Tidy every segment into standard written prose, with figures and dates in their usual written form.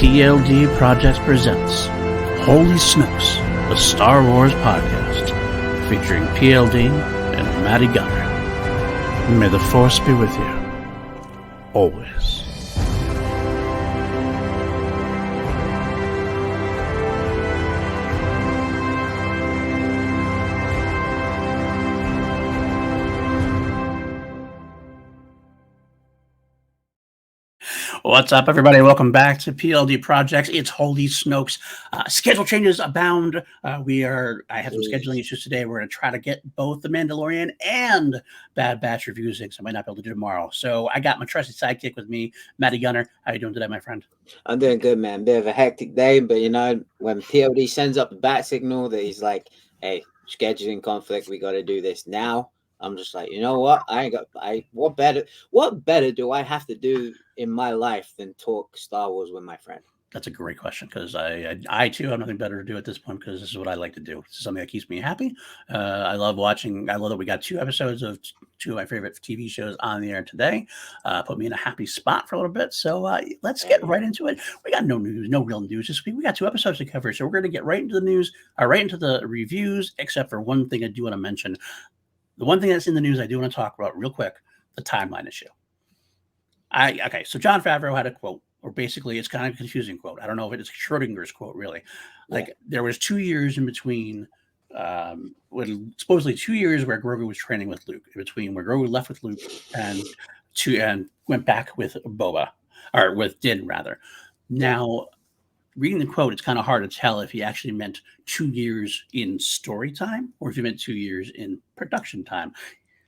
PLD Projects presents Holy Snokes, the Star Wars podcast, featuring PLD and Matty Gunner. May the Force be with you, always. What's up, everybody? Welcome back to PLD Projects. It's Holy Snokes. Schedule changes abound. I had some scheduling issues today. We're going to try to get both The Mandalorian and Bad Batch reviews in, so I might not be able to do tomorrow. So I got my trusty sidekick with me, Matty Gunner. How you doing today, my friend? I'm doing good, man. Bit of a hectic day, but when PLD sends up the bat signal that he's like, "Hey, scheduling conflict. We got to do this now." I'm just like, you know what? What better do I have to do in my life than talk Star Wars with my friend? That's a great question, because I too have nothing better to do at this point, because this is what I like to do. This is something that keeps me happy. I love watching. I love that we got 2 episodes of 2 of my favorite TV shows on the air today. Put me in a happy spot for a little bit. So let's get right into it. We got no real news this week. We got 2 episodes to cover, so we're going to get right into the news, right into the reviews, except for one thing I do want to mention. The one thing that's in the news I do want to talk about real quick, the timeline issue. So Jon Favreau had a quote, or basically it's kind of a confusing quote. I don't know if it's Schrodinger's quote, really. Like, there was 2 years in between, supposedly 2 years where Grogu was training with Luke, in between where Grogu left with Luke and went back with Boba, or with Din, rather. Now, reading the quote, it's kind of hard to tell if he actually meant 2 years in story time or if he meant 2 years in production time,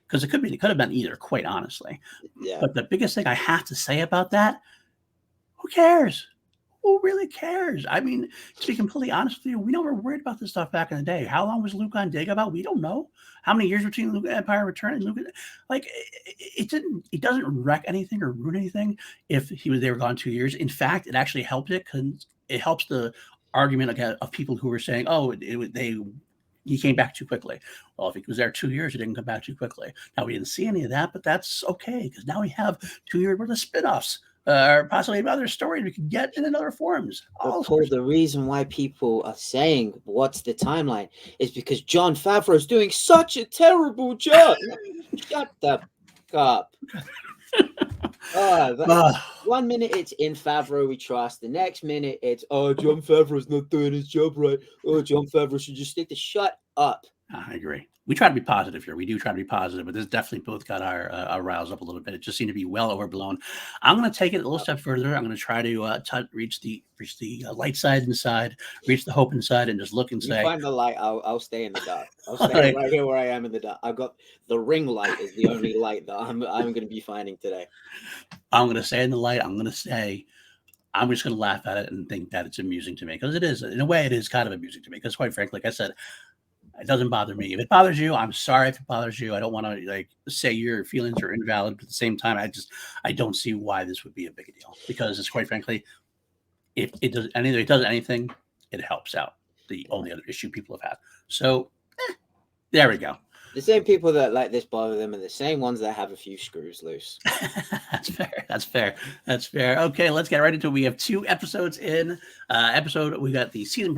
because it could have been either, quite honestly. Yeah. But the biggest thing I have to say about that, who cares? Who really cares? I mean, to be completely honest with you, we never worried about this stuff back in the day. How long was Luke on Dagobah? We don't know. How many years between Luke Empire Return and Luke? Like, it doesn't wreck anything or ruin anything if they were gone 2 years. In fact, it actually helped it, because it helps the argument of people who were saying, he came back too quickly. Well, if he was there 2 years, he didn't come back too quickly. Now, we didn't see any of that, but that's okay, because now we have 2 years worth of spin-offs, or possibly other stories we can get in other forms. Paul, the reason why people are saying what's the timeline is because Jon Favreau is doing such a terrible job. Shut the up. 1 minute it's in Favreau we trust, the next minute it's Jon Favreau's not doing his job right. Jon Favreau should just stick to shut up. I agree. We try to be positive here. We do try to be positive, but this definitely both got our roused up a little bit. It just seemed to be well overblown. I'm going to take it a little step further. I'm going to try to reach the light side inside, reach the hope inside, and just look and say, find the light. I'll stay in the dark. I'll stay right here where I am in the dark. I've got the ring light is the only light that I'm going to be finding today. I'm going to stay in the light. I'm just going to laugh at it and think that it's amusing to me, because it is. In a way, it is kind of amusing to me, because quite frankly, like I said, it doesn't bother me. If it bothers you, I'm sorry if it bothers you. I don't want to say your feelings are invalid, but at the same time, I don't see why this would be a big deal, because it's quite frankly, if it does anything, it helps out the only other issue people have had. So there we go. The same people that let this bother them are the same ones that have a few screws loose. That's fair. Okay, let's get right into it. We have 2 episodes in. We got the season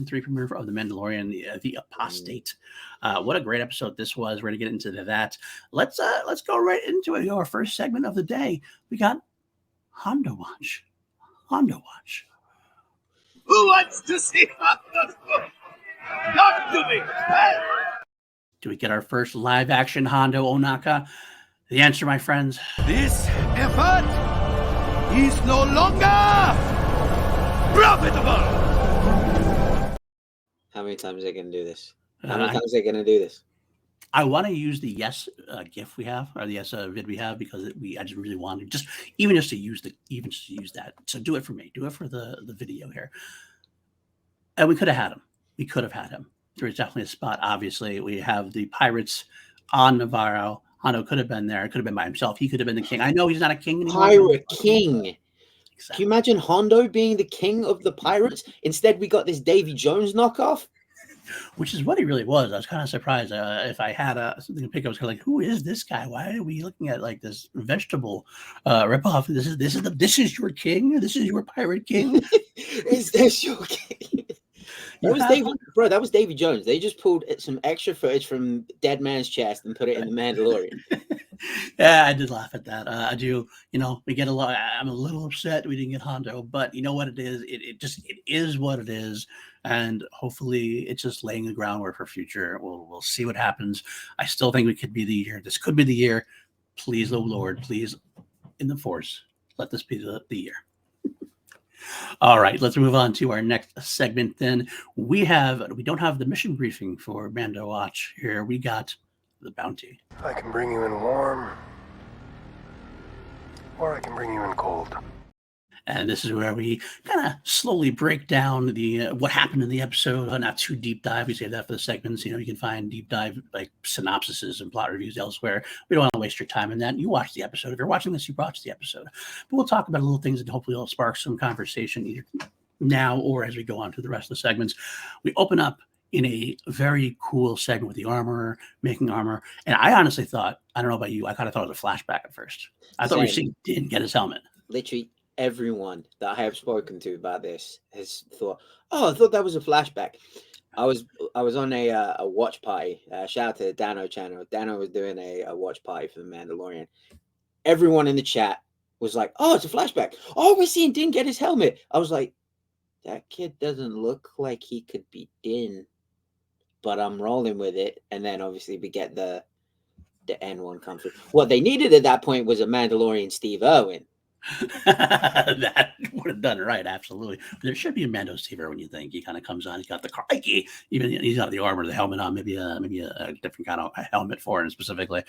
3 premiere of The Mandalorian, the Apostate. What a great episode this was. We're going to get into that. Let's go right into it. Our first segment of the day. We got Hondo Watch. Who wants to see Hondo? Talk to me. Do we get our first live action Hondo Ohnaka? The answer, my friends, this effort is no longer profitable. How many times are they going to do this? I want to use the yes GIF we have, or the yes vid we have, because I just really want to just to use that. So do it for me. Do it for the video here. And we could have had him. There's definitely a spot. Obviously, we have the pirates on Navarro. Hondo could have been there. It could have been by himself. He could have been the king. I know he's not a king anymore. Pirate king. Exactly. Can you imagine Hondo being the king of the pirates? Instead, we got this Davy Jones knockoff. which is what he really was. I was kind of surprised. If I had something to pick up, I was kind of like, "Who is this guy? Why are we looking at like this vegetable ripoff? This is your king. This is your pirate king." Is this your king? That was David, bro. That was Davy Jones. They just pulled some extra footage from Dead Man's Chest and put it in the Mandalorian. Yeah, I did laugh at that. I do. We get a lot. I'm a little upset we didn't get Hondo, but you know what it is. It is what it is, and hopefully it's just laying the groundwork for future. We'll see what happens. I still think we could be the year. This could be the year. Please, oh Lord, please, in the Force, let this be the year. All right, let's move on to our next segment. Then we don't have the mission briefing for Mando Watch here. We got the bounty. I can bring you in warm, or I can bring you in cold. And this is where we kind of slowly break down the what happened in the episode. Not too deep dive. We save that for the segments. You can find deep dive like synopsises and plot reviews elsewhere. We don't want to waste your time in that. You watch the episode. If you're watching this, you watch the episode. But we'll talk about little things that hopefully will spark some conversation either now or as we go on to the rest of the segments. We open up in a very cool segment with the armorer making armor. And I honestly thought, I don't know about you, I kind of thought it was a flashback at first. I thought we seen Din get his helmet. Literally everyone that I have spoken to about this has thought, "Oh, I thought that was a flashback." I was on a watch party. Shout out to the Dano channel. Dano was doing a watch party for the Mandalorian. Everyone in the chat was like, "Oh, it's a flashback. Oh, we're seeing Din get his helmet." I was like, that kid doesn't look like he could be Din, but I'm rolling with it. And then obviously we get the N1 come through. What they needed at that point was a Mandalorian Steve Irwin. That would have done it right, absolutely. There should be a Mando Steve Irwin. You think he kind of comes on, he's got the crikey, even he's got the armor, the helmet on, maybe a different kind of helmet for him specifically.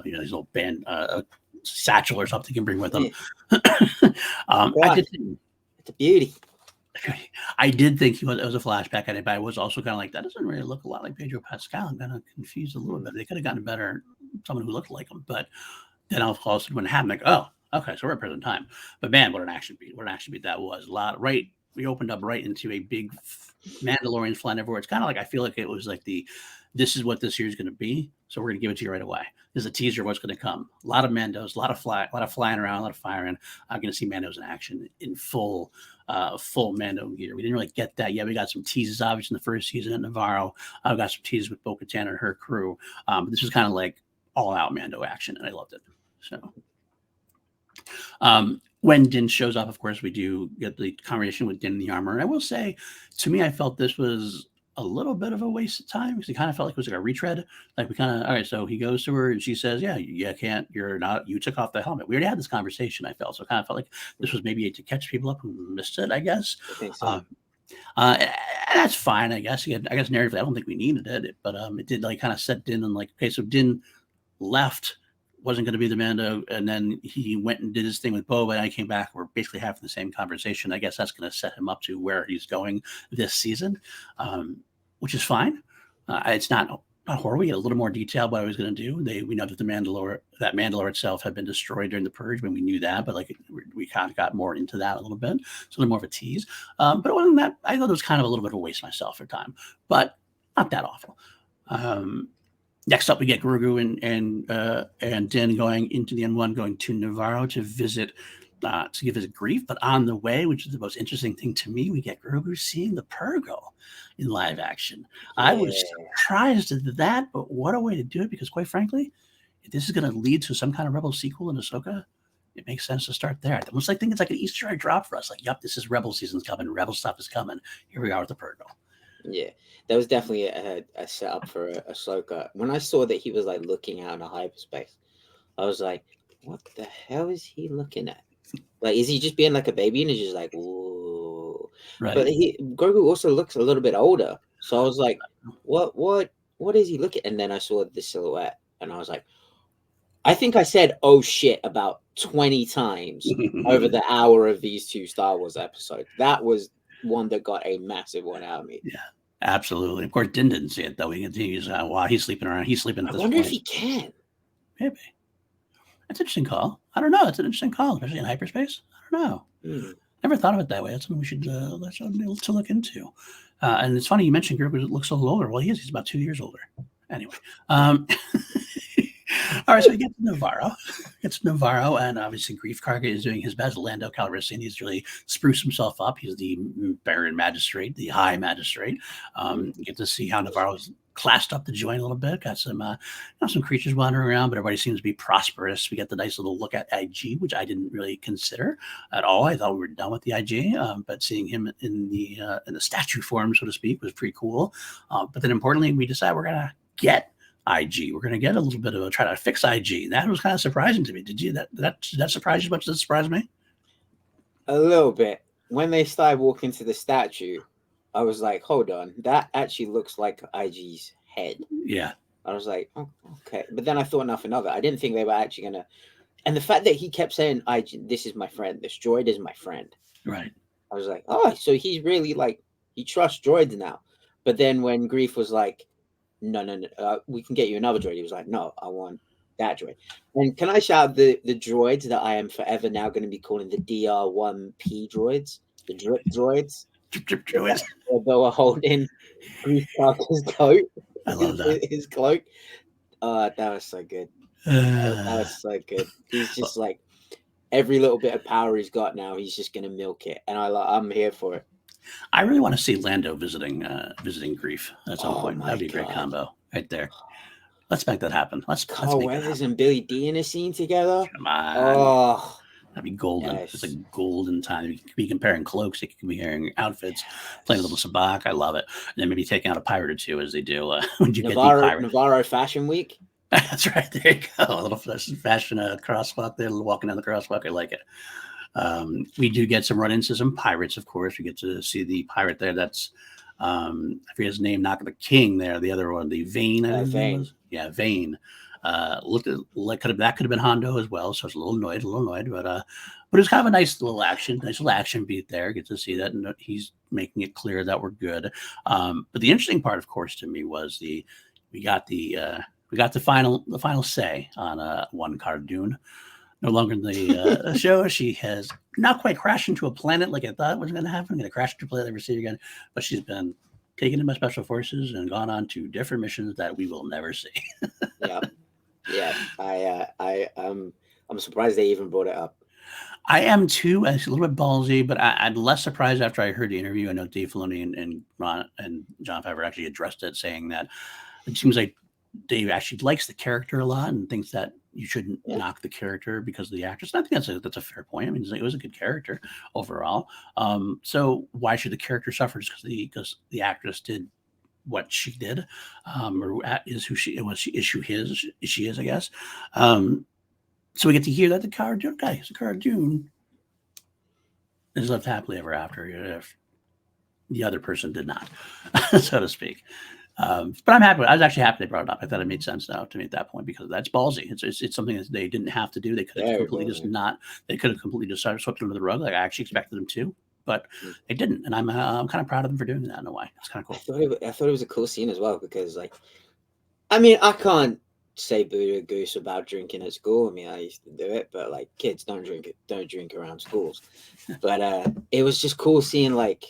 His little band satchel or something he can bring with him. It's a beauty. I did think it was a flashback at it, but I was also kind of like, that doesn't really look a lot like Pedro Pascal. I'm kind of confused a little bit. They could have gotten someone who looked like him, but then all of a sudden when it happened, like, oh, okay, so we're at present time. But man, what an action beat! What an action beat that was! We opened up right into a big Mandalorian flying everywhere. It's kind of like, I feel like it was like this is what this year is going to be. So we're going to give it to you right away. There's a teaser of what's going to come. A lot of Mandos, a lot of flying around, a lot of firing. I'm going to see Mandos in action in full Mando gear. We didn't really get that yet. We got some teases, obviously, in the first season at Navarro. I got some teases with Bo-Katan and her crew. But this was kind of like all-out Mando action, and I loved it. So when Din shows up, of course, we do get the conversation with Din in the armor. And I will say, to me, I felt this was a little bit of a waste of time because it kind of felt like it was like a retread. Like we kind of, all right, so he goes to her and she says, yeah, you took off the helmet. We already had this conversation, I felt. So it kind of felt like this was maybe to catch people up who missed it, I guess. I think so. And that's fine, I guess. Again, I guess narratively, I don't think we needed it, but it did like kind of set Din and like, okay, so Din left, wasn't going to be the Mando, and then he went and did his thing with Boba, and I came back. We're basically having the same conversation. I guess that's going to set him up to where he's going this season, which is fine. It's not horrible. We get a little more detail what I was going to do. We know that Mandalore itself had been destroyed during the purge, when we knew that, but like we kind of got more into that a little bit. So a little more of a tease. But it wasn't that. I thought it was kind of a little bit of a waste myself for time, but not that awful. Next up, we get Grogu and Din going into the N1, going to Navarro to visit, to give his grief. But on the way, which is the most interesting thing to me, we get Grogu seeing the Purrgil in live action. Yeah. I was surprised at that, but what a way to do it! Because quite frankly, if this is going to lead to some kind of Rebel sequel in Ahsoka, it makes sense to start there. I almost think it's like an Easter egg drop for us. Like, yep, this is Rebel season's coming. Rebel stuff is coming. Here we are with the Purrgil. Yeah, that was definitely a setup for Ahsoka. When I saw that he was like looking out into hyperspace, I was like, what the hell is he looking at? Like, is he just being like a baby and he's just like, ooh? Right. But Grogu also looks a little bit older. So I was like, what is he looking at? And then I saw the silhouette and I was like, I think I said, oh shit, about 20 times over the hour of these two Star Wars episodes. That was one that got a massive one out of me. Yeah, absolutely. Of course, Din didn't see it though. He continues while he's sleeping around. He's sleeping. I wonder if he can. Maybe. That's an interesting call. I don't know. It's an interesting call, especially in hyperspace. I don't know. Never thought of it that way. That's something we should to look into. And it's funny you mentioned Griff looks a little older. Well, he is. He's about 2 years older. Anyway, all right. So we get to Navarro. And obviously Grief Karga is doing his best. Lando Calrissian, he's really spruced himself up. He's the Baron Magistrate, the High Magistrate. You get to see how Navarro's classed up the joint a little bit. Got some some creatures wandering around, but everybody seems to be prosperous. We get the nice little look at IG, which I didn't really consider at all. I thought we were done with the IG, but seeing him in the statue form, so to speak, was pretty cool. But then importantly, we decided we're gonna get IG. We're going to get a little bit of a try to fix IG. That was kind of surprising to me. Did you that surprise you as much as it surprised me? A little bit. When they started walking to the statue, I was like, hold on, that actually looks like IG's head. Yeah. I was like, oh, okay. But then I thought nothing of it. I didn't think they were actually going to. And the fact that he kept saying, IG, this is my friend. This droid is my friend. Right. I was like, oh, so he's really like, he trusts droids now. But then when Grief was like, no, we can get you another droid. He was like, no, I want that droid. And can I shout out the droids that I am forever now going to be calling the DR1P droids, the drip droids. Drip droids. They were holding Grief Karga's coat. I love that. His cloak. That was so good. That was so good. He's just like, every little bit of power he's got now, he's just going to milk it. And I'm here for it. I really want to see Lando visiting Grief at some point. My That'd be a great combo right there. Let's make that happen. Let's make Carl Weathers and Billy D in a scene together. Come on. Oh, that'd be golden. yes. It's a golden time. You could be comparing cloaks. You could be comparing outfits, playing a little sabacc. I love it. And then maybe taking out a pirate or two as they do when you get the pirate. Navarro Fashion Week. That's right. There you go. A little fashion crosswalk there, walking down the crosswalk. I like it. We do get some run-ins to some pirates, of course. We get to see the pirate there. That's I forget his name, not the king there. The other one, the Vane. Vane. Yeah, Vane. Looked at like that could have been Hondo as well. So I was a little annoyed, but it was kind of a nice little action beat there. Get to see that, and he's making it clear that we're good. But the interesting part, of course, to me was we got the final say on one Cardoon. No longer in the show. She has not quite crashed into a planet like I thought was going to happen. Going to crash into a planet, never see her again. But she's been taken in by special forces and gone on to different missions that we will never see. Yeah. I'm surprised they even brought it up. I am too. It's a little bit ballsy, but I'm less surprised after I heard the interview. I know Dave Filoni and Ron and John Favreau actually addressed it, saying that it seems like Dave actually likes the character a lot and thinks that you shouldn't knock the character because of the actress. And I think that's a fair point. I mean, it was a good character overall. So why should the character suffer just because the actress did what she did, or is who she was? She is, I guess. So we get to hear that the Cardoon guy is a Cardoon is lived happily ever after if the other person did not, so to speak. But I'm happy. I was actually happy they brought it up. I thought it made sense now to me at that point because that's ballsy. It's something that they didn't have to do. They could have completely just swept it under the rug. Like I actually expected them to, but they didn't. And I'm kind of proud of them for doing that in a way. It's kind of cool. I thought it was a cool scene as well because, like, I mean, I can't say boo to a goose about drinking at school. I mean, I used to do it, but like kids don't drink around schools. But it was just cool seeing like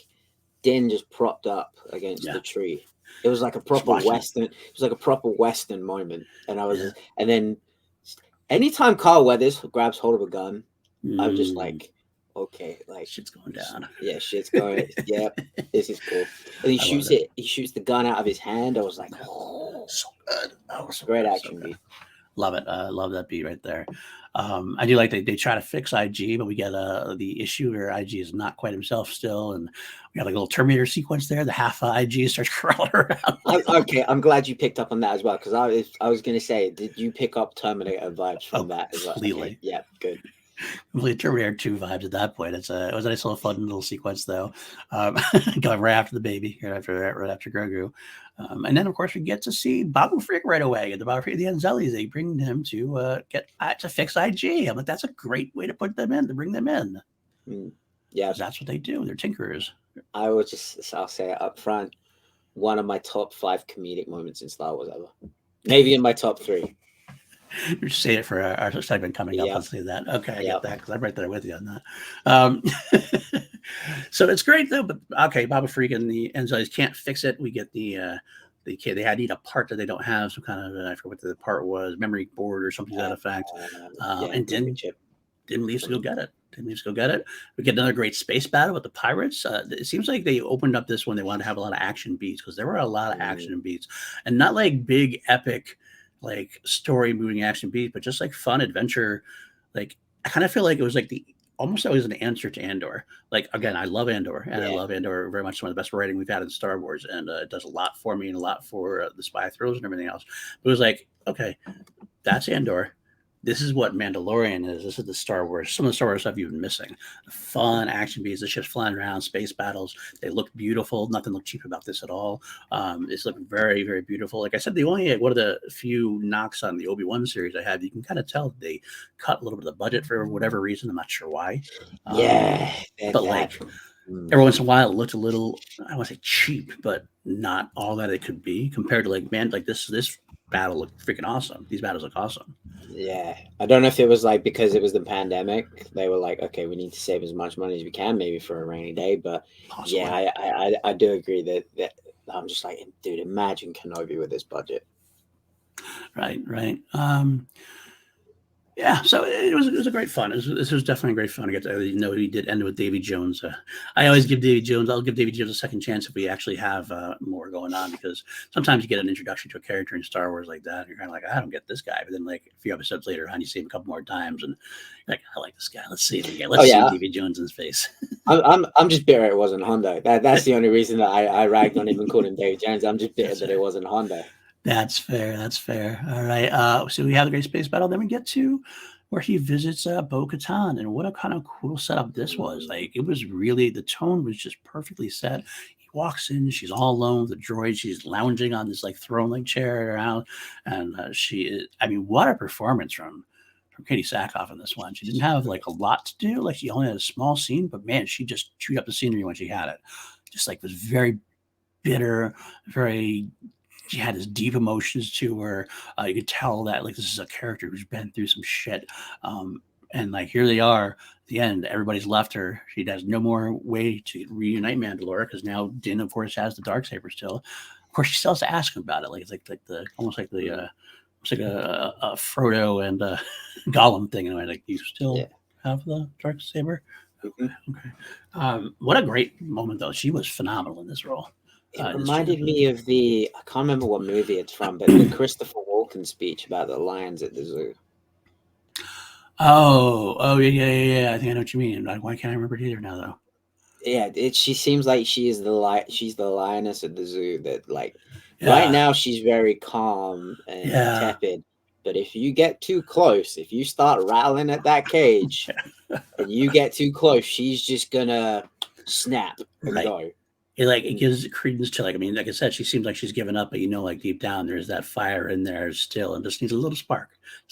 Din just propped up against the tree. It was like a proper Western. It was like a proper Western moment, and I was, and then anytime Carl Weathers grabs hold of a gun, I'm just like, okay, like shit's going down. Yeah, shit's going. Yep, this is cool. And he shoots it. He shoots the gun out of his hand. I was like, oh, so good. That was great action beat. Love it. Love that beat right there. I do like they try to fix IG, but we get the issue where IG is not quite himself still, and we got like a little Terminator sequence there. The half IG starts crawling around. Okay, I'm glad you picked up on that as well because I was going to say, did you pick up Terminator vibes from that as well? Completely. Okay, yeah, good. Complete Terminator 2 vibes at that point. It was a nice little fun little sequence though. Going right after the baby, right after Grogu. And then of course we get to see Babu Frick right away. And the Babu Frick, the Anzelis, they bring him to get to fix IG. I'm like, that's a great way to put them in, to bring them in. Yeah, that's what they do. They're tinkerers. I'll say it up front. One of my top 5 comedic moments in Star Wars ever. Maybe in my top 3. You're saying it for our segment coming up. I'll say that. Okay, I get that because I'm right there with you on that. So it's great though. But okay, Baba Freak and the Enzo's can't fix it. We get the kid. They had to eat a part that they don't have. Some kind of I forget what the part was, memory board or something to that effect. Yeah, And memory chip. didn't leave to go get it. Didn't leave to go get it. We get another great space battle with the pirates. It seems like they opened up this one. They wanted to have a lot of action beats because there were a lot of action beats, and not like big epic, like story moving action beats, but just like fun adventure. Like I kind of feel like it was like the almost always an answer to Andor. Like again, I love Andor, and I Yeah. love Andor very much. Some of the best writing we've had in Star Wars, and it does a lot for me and a lot for the spy thrills and everything else. But it was like, okay, that's Andor. This is what Mandalorian is. This is the Star Wars. Some of the Star Wars stuff you've been missing. Fun action beats, the ships flying around, space battles. They look beautiful. Nothing looked cheap about this at all. It's looking very, very beautiful. Like I said, the only one of the few knocks on the Obi-Wan series I have, you can kind of tell they cut a little bit of the budget for whatever reason. I'm not sure why. Yeah, But like every once in a while, it looked a little, I want to say cheap, but not all that it could be compared to like, man, like this battle looked freaking awesome. These battles look awesome. Yeah, I don't know if it was like because it was the pandemic, they were like, okay, we need to save as much money as we can, maybe for a rainy day. But Possibly. yeah, I do agree that I'm just like, dude, imagine Kenobi with this budget. Right. Yeah, so it was a great fun. This was definitely a great fun. I get to he did end with Davy Jones. I always give Davy Jones. I'll give Davy Jones a second chance if we actually have more going on, because sometimes you get an introduction to a character in Star Wars like that, and you're kind of like, I don't get this guy, but then like a few episodes later on, you see him a couple more times, and you're like, I like this guy. Let's see it again. Let's see Davy Jones in his face. I'm just bitter it wasn't Hondo. That's the only reason that I ragged on him and called him Davy Jones. I'm just bitter that it wasn't Hondo. That's fair. All right. So we have the great space battle. Then we get to where he visits Bo-Katan, and what a kind of cool setup this was. Like it was really, the tone was just perfectly set. He walks in, she's all alone with the droid. She's lounging on this like throne-like chair around, and she is. I mean, what a performance from Katie Sackhoff in this one. She didn't have like a lot to do. Like she only had a small scene, but man, she just chewed up the scenery when she had it. Just like was very bitter, very. She had this deep emotions to her. You could tell that like this is a character who's been through some shit. And like here they are at the end. Everybody's left her. She has no more way to reunite Mandalore because now Din, of course, has the Darksaber still. Of course, she still has to ask him about it. Like it's like the almost like the it's like a Frodo and Gollum thing. And like, you still have the Darksaber? Okay. What a great moment though. She was phenomenal in this role. It reminded me of I can't remember what movie it's from, but the Christopher Walken speech about the lions at the zoo. Oh, yeah. I think I know what you mean. Like, why can't I remember it either now, though? Yeah, she seems like she is she's the lioness at the zoo that like right now she's very calm and tepid. But if you get too close, if you start rattling at that cage and you get too close, she's just gonna snap and go. It gives credence to, like, I mean, like I said, she seems like she's given up, but like deep down there's that fire in there still, and just needs a little spark,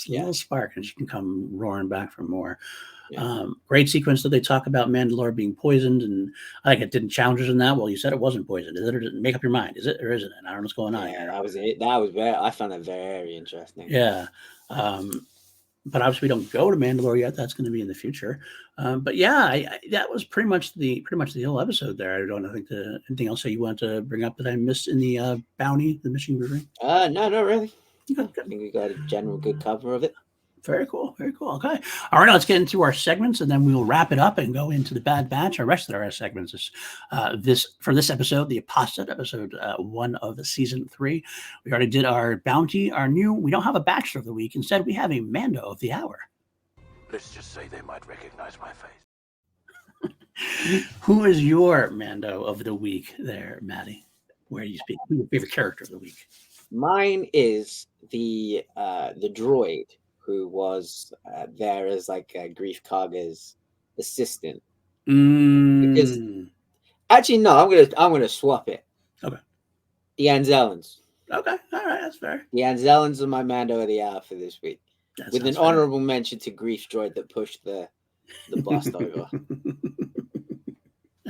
little spark, and she can come roaring back for more. Great sequence that they talk about Mandalore being poisoned, and I think it didn't challenge us in that. Well, you said it wasn't poisoned. Is it, or did it? Make up your mind. Is it or isn't it? I don't know what's going on here. That was it. That was I found that very interesting. Yeah. But obviously we don't go to Mandalore yet. That's going to be in the future. But yeah, that was pretty much the whole episode there. I don't think anything else that you want to bring up that I missed in the bounty, the mission briefing. No, not really. I think we got a general good cover of it. Very cool. Okay. All right, let's get into our segments, and then we will wrap it up and go into the Bad Batch. Our rest of our segments is for this episode, the Apostate episode 1 of season 3. We already did our bounty, we don't have a Bachelor of the Week. Instead, we have a Mando of the Hour. Let's just say they might recognize my face. Who is your Mando of the Week there, Maddie? Where do you speak? Who's your favorite character of the week? Mine is the droid who was there as like Grief Karga's assistant. Because actually, no, I'm gonna swap it. Okay. The Anzellans. Okay, all right, that's fair. The Anzellans are my Mando of the Hour for this week, with an honorable mention to Grief Droid that pushed the bust over.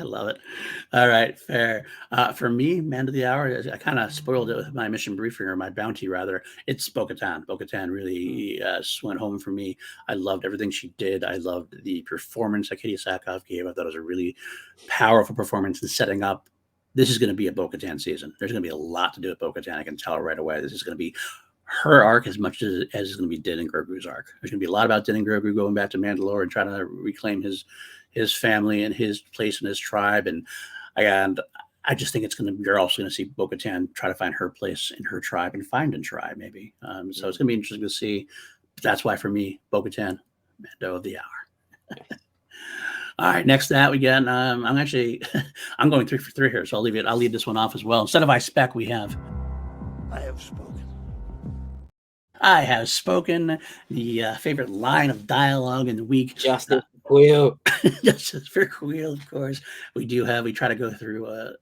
I love it. All right, fair. For me, man of the hour, I kind of spoiled it with my mission briefing or my bounty rather. It's Bo-Katan. Bo-Katan really went home for me. I loved everything she did. I loved the performance that Katie Sackhoff gave. I thought it was a really powerful performance in setting up. This is going to be a Bo-Katan season. There's going to be a lot to do with Bo-Katan. I can tell right away. This is going to be her arc as much as it's going to be Din and Grogu's arc. There's going to be a lot about Din and Grogu going back to Mandalore and trying to reclaim his family and his place in his tribe. And I just think you're also going to see Bo-Katan try to find her place in her tribe and find a tribe maybe. So it's going to be interesting to see. But that's why for me, Bo-Katan, Mando of the hour. All right, next to that we get. I'm going 3 for 3 here, so I'll leave this one off as well. Instead of I spec, we have. I have spoken. I have spoken. The favorite line of dialogue in the week. Justice Quill. Justice for Quill, of course. We try to go through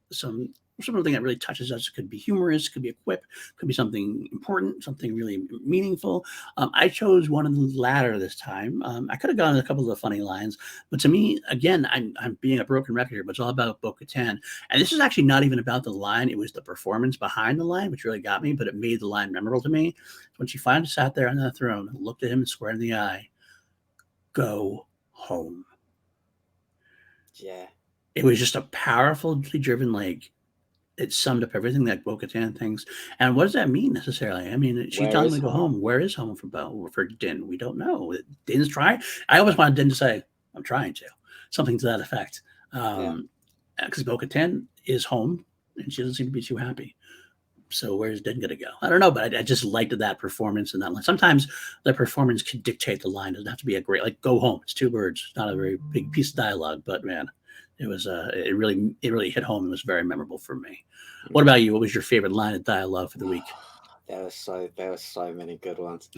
something that really touches us. It could be humorous, could be a quip, could be something important, something really meaningful. I chose one of the latter this time. I could have gone a couple of the funny lines, but to me, again, I'm being a broken record here, but it's all about Bo-Katan. And this is actually not even about the line. It was the performance behind the line, which really got me, but it made the line memorable to me. When she finally sat there on that throne, looked at him square in the eye, go home. Yeah. It was just a powerfully driven, it summed up everything that Bo-Katan thinks. And what does that mean necessarily? I mean, she's telling him to go home. Where is home for Din? We don't know. Din's trying. I always wanted Din to say, I'm trying to. Something to that effect. Because Bo-Katan is home, and she doesn't seem to be too happy. So where's Din going to go? I don't know, but I just liked that performance and that line. Sometimes the performance can dictate the line. It doesn't have to be a great, go home. It's 2 words. It's not a very big piece of dialogue, but man, it was it really hit home and was very memorable for me. What about you? What was your favorite line of dialogue for the week? There were so many good ones.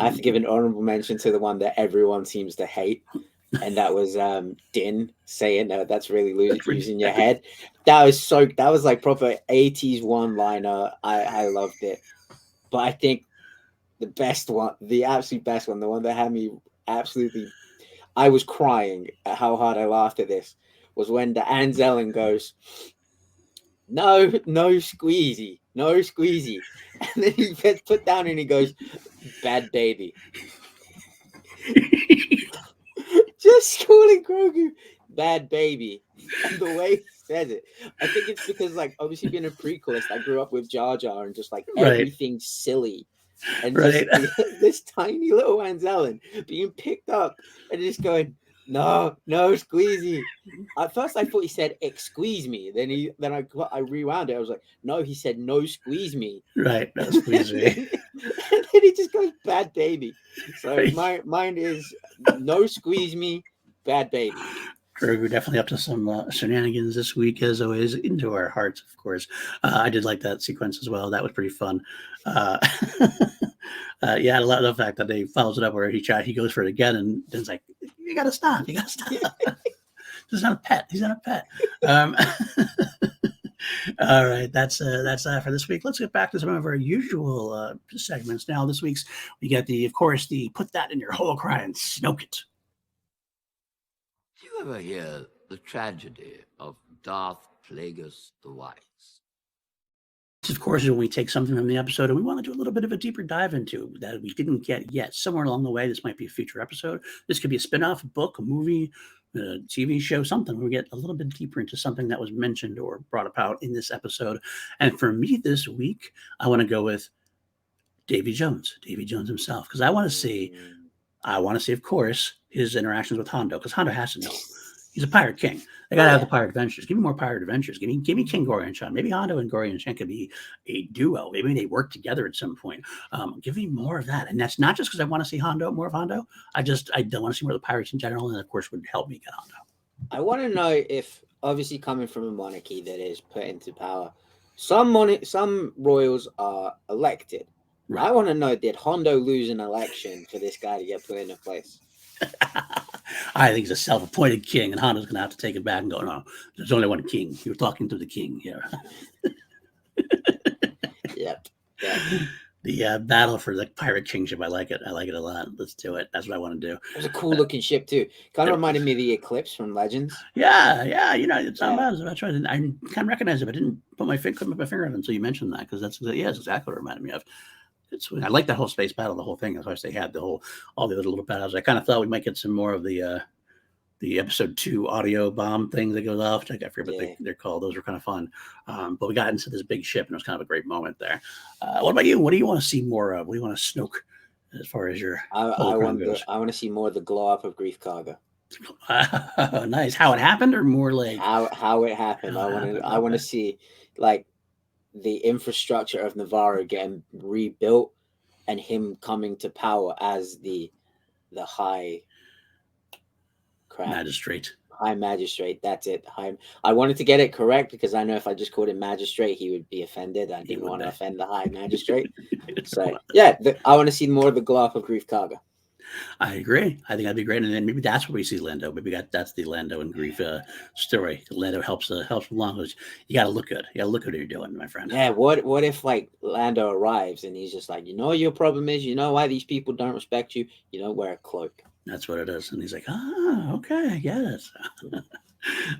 I have to give an honorable mention to the one that everyone seems to hate, and that was Din saying that's really losing your head. That was like proper 80s one-liner. I loved it. But I think the best one, the absolute best one, the one that had me absolutely, I was crying at how hard I laughed at this, was when the Anzelin goes, no squeezy, and then he gets put down and he goes, bad baby. Just calling Grogu bad baby, and the way he says it, I think it's because obviously being a prequelist, I grew up with Jar Jar and just everything's silly, and just this tiny little Anzelin being picked up and just going, no squeezy. At first I thought he said squeeze me, then I rewound it. I was like, no, he said no squeeze me. Right, no squeeze me. And then he just goes bad baby. So mine is no squeeze me, bad baby. Grogu definitely up to some shenanigans this week, as always, into our hearts, of course. I did like that sequence as well. That was pretty fun. I love the fact that they follows it up where he goes for it again, and Din's like, you gotta stop. He's not a pet. All right, that's for this week. Let's get back to some of our usual segments. Now, this week's we get the put that in your holocry and snoke it. Do you ever hear the tragedy of Darth Plagueis the Wise? Of course, when we take something from the episode and we want to do a little bit of a deeper dive into that we didn't get yet, somewhere along the way, this might be a future episode. This could be a spin-off, a book, a movie, a TV show, something where we get a little bit deeper into something that was mentioned or brought about in this episode. And for me this week, I want to go with Davy Jones himself, because I want to see, of course, his interactions with Hondo, because Hondo has to know. He's a pirate king. They gotta have the pirate adventures. Give me more pirate adventures. Give me King Gorian Shan. Maybe Hondo and Gorian Shan could be a duo. Maybe they work together at some point. Give me more of that. And that's not just because I want to see more of Hondo. I don't want to see more of the pirates in general, and of course would help me get Hondo. I want to know if, obviously coming from a monarchy that is put into power, some royals are elected. Right. I want to know, did Hondo lose an election for this guy to get put into place? I think he's a self-appointed king, and Hondo's going to have to take it back and go, no, there's only one king. You're talking to the king here. Yep. battle for the pirate kingship. I like it. I like it a lot. Let's do it. That's what I want to do. It was a cool looking ship too. Kind It of reminded me of the Eclipse from Legends. Yeah. It's not Yeah. bad. That's right. I kind of recognize it, but I didn't put my finger on it until you mentioned that because that's exactly what it reminded me of. I like that whole space battle, the whole thing. That's why they had all the other little battles. I kind of thought we might get some more of the episode 2 audio bomb thing that goes off. I forget what they're called. Those were kind of fun. But we got into this big ship, and it was kind of a great moment there. What about you? What do you want to see more of? What do you want to Snoke as far as your I want to see more of the glow up of Grief Karga. Nice. How it happened, or more like how it happened. I want to see like the infrastructure of Navarro getting rebuilt and him coming to power as the high magistrate. High magistrate. That's it. I wanted to get it correct because I know if I just called him magistrate, he would be offended. I didn't want to offend the high magistrate. So yeah, I want to see more of the glow up of Grief Karga. I agree. I think that'd be great, and then maybe that's where we see Lando. Maybe that's the Lando and Grief story. Lando helps along. You got to look good. You got to look good what you're doing, my friend. Yeah. What if like Lando arrives and he's just like, you know, what your problem is. You know why these people don't respect you. You don't wear a cloak. That's what it is. And he's like, okay, I get it.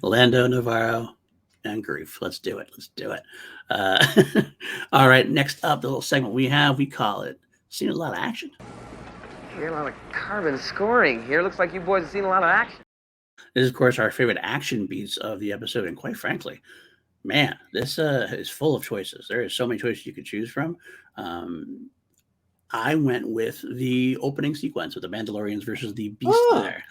Lando, Navarro, and Grief. Let's do it. All right. Next up, the little segment we call it "Seen a Lot of Action." A lot of carbon scoring here. Looks like you boys have seen a lot of action. This is, of course, our favorite action beats of the episode, and quite frankly, man, this is full of choices. There are so many choices you could choose from. I went with the opening sequence with the Mandalorians versus the Beast there.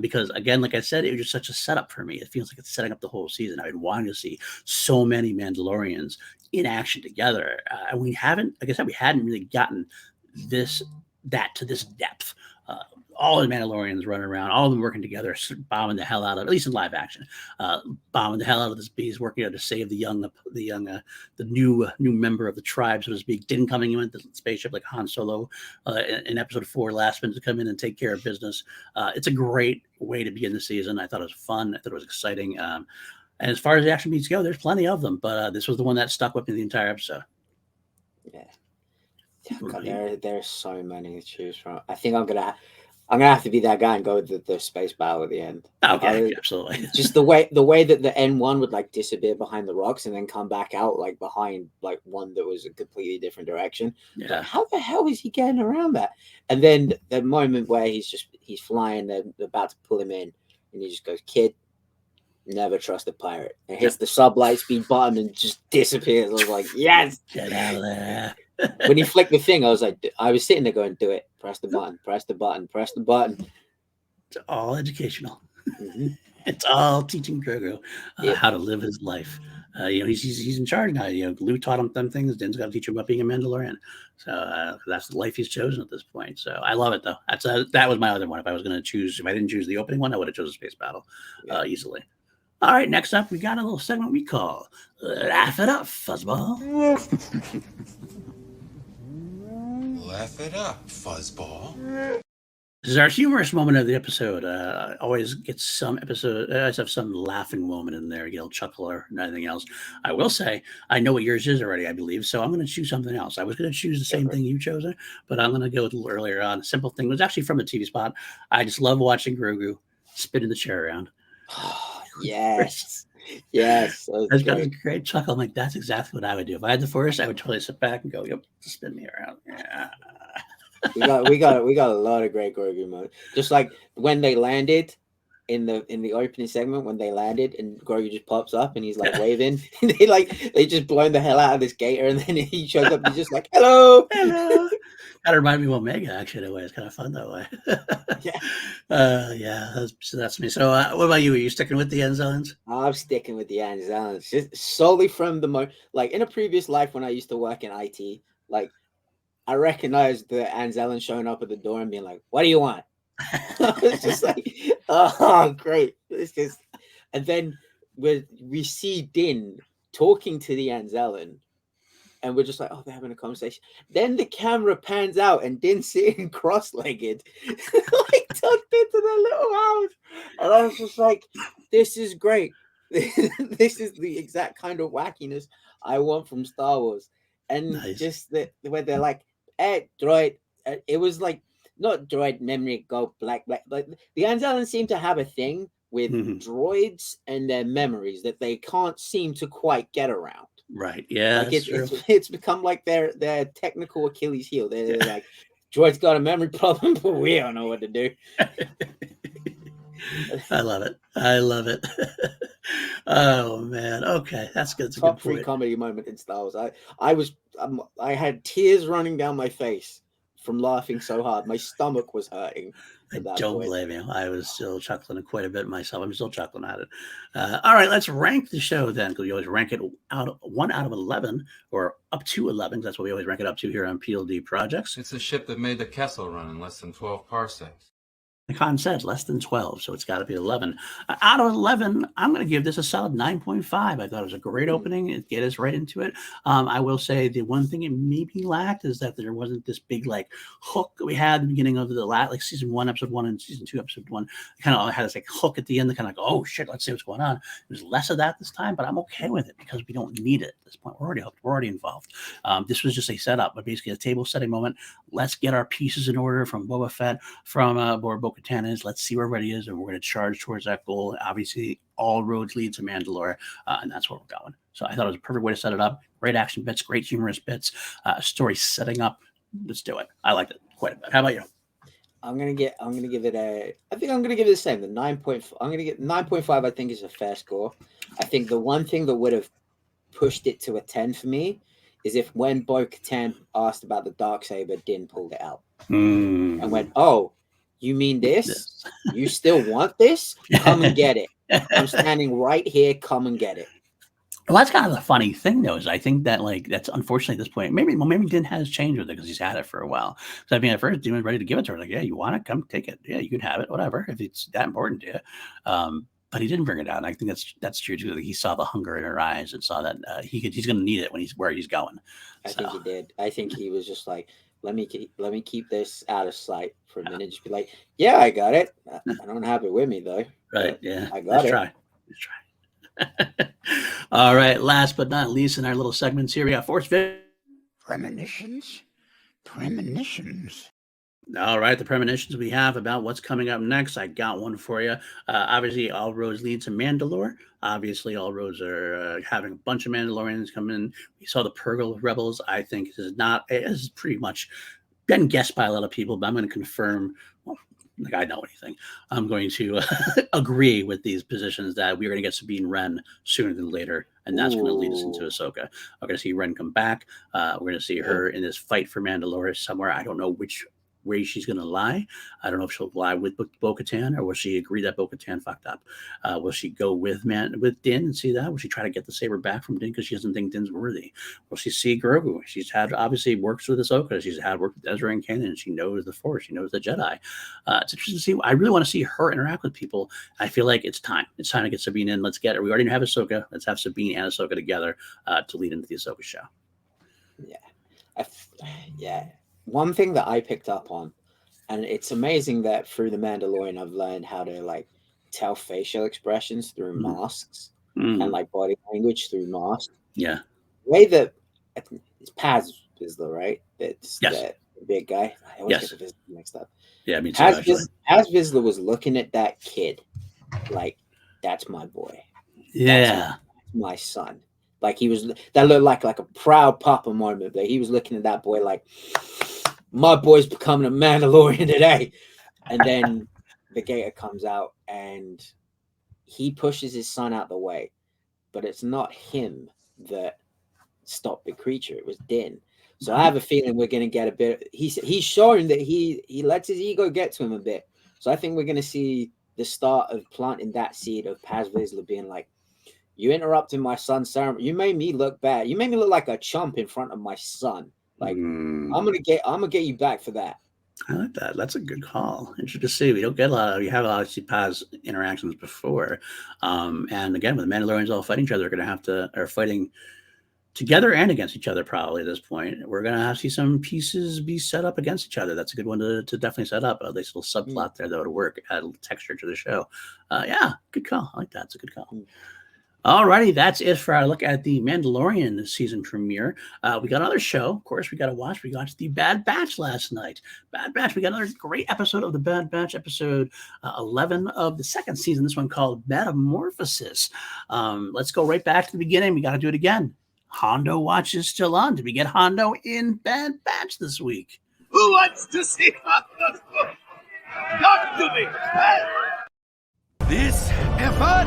Because, again, like I said, it was just such a setup for me. It feels like it's setting up the whole season. I've been wanting to see so many Mandalorians in action together. We hadn't really gotten that to this depth. All the Mandalorians running around, all of them working together, bombing the hell out of, at least in live action, bombing the hell out of this beast, working to save the new member of the tribe, so to speak. Din coming in with the spaceship like Han Solo in episode 4, last minute to come in and take care of business. It's a great way to begin the season. I thought it was fun. I thought it was exciting. And as far as the action beats go, there's plenty of them, but this was the one that stuck with me the entire episode. Yeah. God, there's so many to choose from. I think I'm gonna have to be that guy and go with the space battle at the end. Okay, absolutely. Just the way that the N1 would like disappear behind the rocks and then come back out like behind like one that was a completely different direction. Yeah. Like, how the hell is he getting around that? And then the moment where he's flying, they're about to pull him in, and he just goes, "Kid, never trust a pirate," and hits the sublight speed button and just disappears. I was like, yes, get out of there. When he flicked the thing, I was sitting there going, do it. Press the button, press the button, press the button. It's all educational. Mm-hmm. It's all teaching Grogu how to live his life. He's in charge now. Luke taught him some things. Din's got to teach him about being a Mandalorian. So that's the life he's chosen at this point. So I love it, though. That was my other one. If I didn't choose the opening one, I would have chosen Space Battle easily. All right, next up, we got a little segment we call Laugh It Up, Fuzzball. Laugh it up, fuzzball. This is our humorous moment of the episode. Always have some laughing moment in there, chuckle or anything else. I will say, I know what yours is already, I believe, so I'm going to choose something else. I was going to choose the same thing you chose, but I'm going to go a little earlier on. A simple thing. It was actually from a TV spot. I just love watching Grogu spinning the chair around. Yes. Yes. I've got a great chuckle. I'm like, that's exactly what I would do. If I had the Force, I would totally sit back and go, yep, spin me around. Yeah. we got a lot of great Grogu moments. Just like when they landed in the opening segment, when they landed and Grogu just pops up and he's like waving. they just blown the hell out of this gator, and then he shows up and he's just like, hello. Hello. Kind of reminded me of Omega, actually, in a way. It's kind of fun that way. Yeah. That's me. So what about you? Are you sticking with the Anzellans? I'm sticking with the Anzellans. Just solely from like in a previous life when I used to work in IT, like I recognized the Anzellan showing up at the door and being like, what do you want? It's just like, oh, great. It's just, and then we see Din talking to the Anzellan, and we're just like, oh, they're having a conversation. Then the camera pans out, and Din's sitting cross-legged, like tucked into their little house. And I was just like, this is great. This is the exact kind of wackiness I want from Star Wars. And nice. Just where they're like, droid. It was like not droid memory go black. But the Andalans seem to have a thing with droids and their memories that they can't seem to quite get around. Right. Yeah. Like That's true. it's become like their technical Achilles heel. They're like, droid's got a memory problem, but we don't know what to do. I love it. I love it. Oh man. Okay, that's good. That's a Top good 3 point. comedy moment in Star Wars. I had tears running down my face from laughing so hard. My stomach was hurting. I don't blame you. I was still chuckling quite a bit myself. I'm still chuckling at it. All right, let's rank the show then, because we always rank it 1 out of 11 or up to 11. That's what we always rank it up to here on PLD Projects. It's a ship that made the Kessel run in less than 12 parsecs. The con said less than 12, so it's got to be 11. Out of 11, I'm going to give this a solid 9.5. I thought it was a great opening. It get us right into it. I will say the one thing it maybe lacked is that there wasn't this big like hook that we had at the beginning of the like season 1, episode 1, and season 2, episode 1. Kind of had this like hook at the end, that kind of like, oh shit, let's see what's going on. There's less of that this time, but I'm okay with it because we don't need it at this point. We're already hooked. We're already involved. This was just a setup, but basically a table setting moment. Let's get our pieces in order from Boba Fett, from Bo-Katan is. Let's see where everybody is, and we're going to charge towards that goal. Obviously, all roads lead to Mandalore, and that's where we're going. So I thought it was a perfect way to set it up. Great action bits, great humorous bits, story setting up. Let's do it. I liked it quite a bit. How about you? I'm gonna give it a. I think I'm gonna give it the same. The 9. I'm gonna get 9.5. I think is a fair score. I think the one thing that would have pushed it to a 10 for me is if when Bo-Katan asked about the Darksaber, Din pulled it out and went, "Oh, you mean this? You still want this? Come and get it. I'm standing right here. Come and get it." Well, that's kind of the funny thing, though, is I think that like that's unfortunately at this point. Maybe Din has changed with it because he's had it for a while. So I mean, at first, Din was ready to give it to her. Like, yeah, you want it? Come take it. Yeah, you can have it. Whatever, if it's that important to you. But he didn't bring it out. And I think that's true too. Like, he saw the hunger in her eyes and saw that he's going to need it when he's where he's going. I think he did. I think he was just like, let me keep this out of sight for a minute. Just be like, yeah, I got it. I don't have it with me though. Right? Yeah, I got it. Let's try. All right. Last but not least, in our little segments here, we got Force Premonitions. All right, the premonitions we have about what's coming up next. I got one for you. Obviously, all roads lead to Mandalore. Obviously, all roads are having a bunch of Mandalorians come in. We saw the Purgle Rebels. I think this is pretty much been guessed by a lot of people, but I'm going to confirm. Well, like I know anything. I'm going to agree with these positions that we're going to get Sabine Wren sooner than later, and that's going to lead us into Ahsoka. We're going to see Wren come back. We're going to see her in this fight for Mandalore somewhere. I don't know which way she's going to lie. I don't know if she'll lie with Bo-Katan, or will she agree that Bo-Katan fucked up? Will she go with Din and see that? Will she try to get the saber back from Din because she doesn't think Din's worthy? Will she see Grogu? She's had obviously works with Ahsoka. She's had worked with Ezra and Kanan. She knows the Force. She knows the Jedi. It's interesting to see. I really want to see her interact with people. I feel like it's time. It's time to get Sabine in. Let's get her. We already have Ahsoka. Let's have Sabine and Ahsoka together to lead into the Ahsoka show. Yeah. One thing that I picked up on, and it's amazing that through the Mandalorian I've learned how to like tell facial expressions through masks and like body language through masks. Yeah. The way that it's Paz Vizsla, right? It's yes. the big guy. I always get the Vizsla mixed up. Yeah, me too. Paz Vizsla was looking at that kid like, that's my boy. Yeah. That's my son. Like that looked like a proud papa moment. But he was looking at that boy like, my boy's becoming a Mandalorian today. And then the Gator comes out and he pushes his son out the way. But it's not him that stopped the creature. It was Din. So I have a feeling we're going to get a bit. He's shown that he lets his ego get to him a bit. So I think we're going to see the start of planting that seed of Paz Vizsla being like, you interrupted my son's ceremony. You made me look bad. You made me look like a chump in front of my son. Like, I'm gonna get you back for that. I like that. That's a good call. Interesting to see. We don't get we have a lot of Paz interactions before. And again, with the Mandalorians all fighting each other, are fighting together and against each other probably at this point. We're going to have to see some pieces be set up against each other. That's a good one to definitely set up. At least a little subplot there that would work, add a little texture to the show. Yeah, good call. I like that. It's a good call. Alrighty, that's it for our look at the Mandalorian season premiere. We got another show, of course, we got to watch. We watched the Bad Batch last night. Bad Batch, we got another great episode of the Bad Batch, episode 11 of the second season. This one called Metamorphosis. Let's go right back to the beginning. We got to do it again. Hondo Watch is still on. Did we get Hondo in Bad Batch this week? Who wants to see Hondo's book? Talk to me! This effort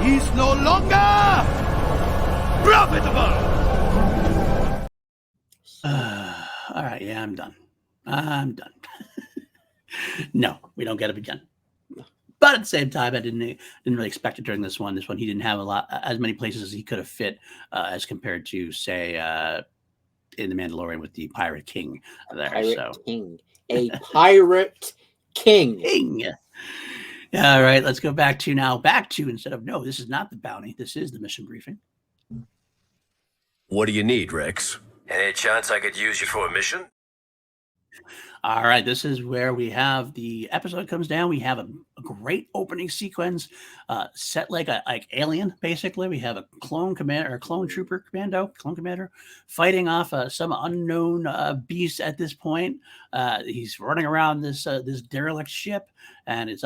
is no longer profitable! All right, yeah, I'm done. No, we don't get it again. But at the same time, I didn't really expect it during this one. This one, he didn't have as many places as he could have fit as compared to, say, in the Mandalorian with the Pirate King there. A pirate king. All right, let's go back to instead of, no, this is not the bounty. This is the mission briefing. What do you need, Rex? Any chance I could use you for a mission? All right, this is where we have the episode comes down. We have a great opening sequence set like Alien, basically. We have a clone commander fighting off some unknown beast at this point. He's running around this derelict ship, and it's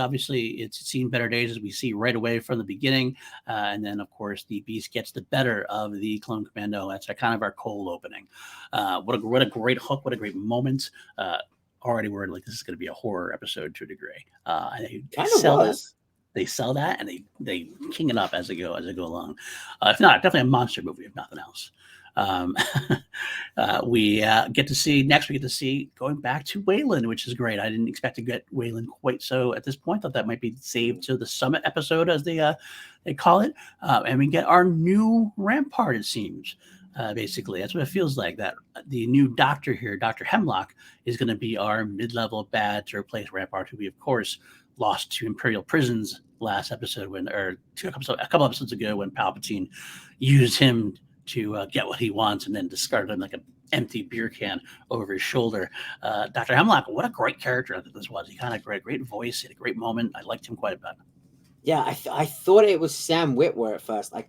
seen better days, as we see right away from the beginning. And then, of course, the beast gets the better of the clone commando. That's kind of our cold opening. What a great hook! What a great moment! Already worried like this is going to be a horror episode to a degree. And they sell that, and they king it up as they go along. If not, definitely a monster movie, if nothing else. We get to see going back to Wayland, which is great. I didn't expect to get Wayland quite so at this point. Thought that might be saved to the summit episode, as they call it. And we get our new Rampart, it seems. Basically, that's what it feels like. That the new doctor here, Dr. Hemlock, is going to be our mid-level bad to replace Rampart, who we, of course, lost to Imperial prisons last episode a couple episodes ago, when Palpatine used him to get what he wants and then discarded him like an empty beer can over his shoulder. Dr. Hemlock, what a great character that this was. He kind of great voice, had a great moment. I liked him quite a bit. Yeah, I thought it was Sam Witwer at first. I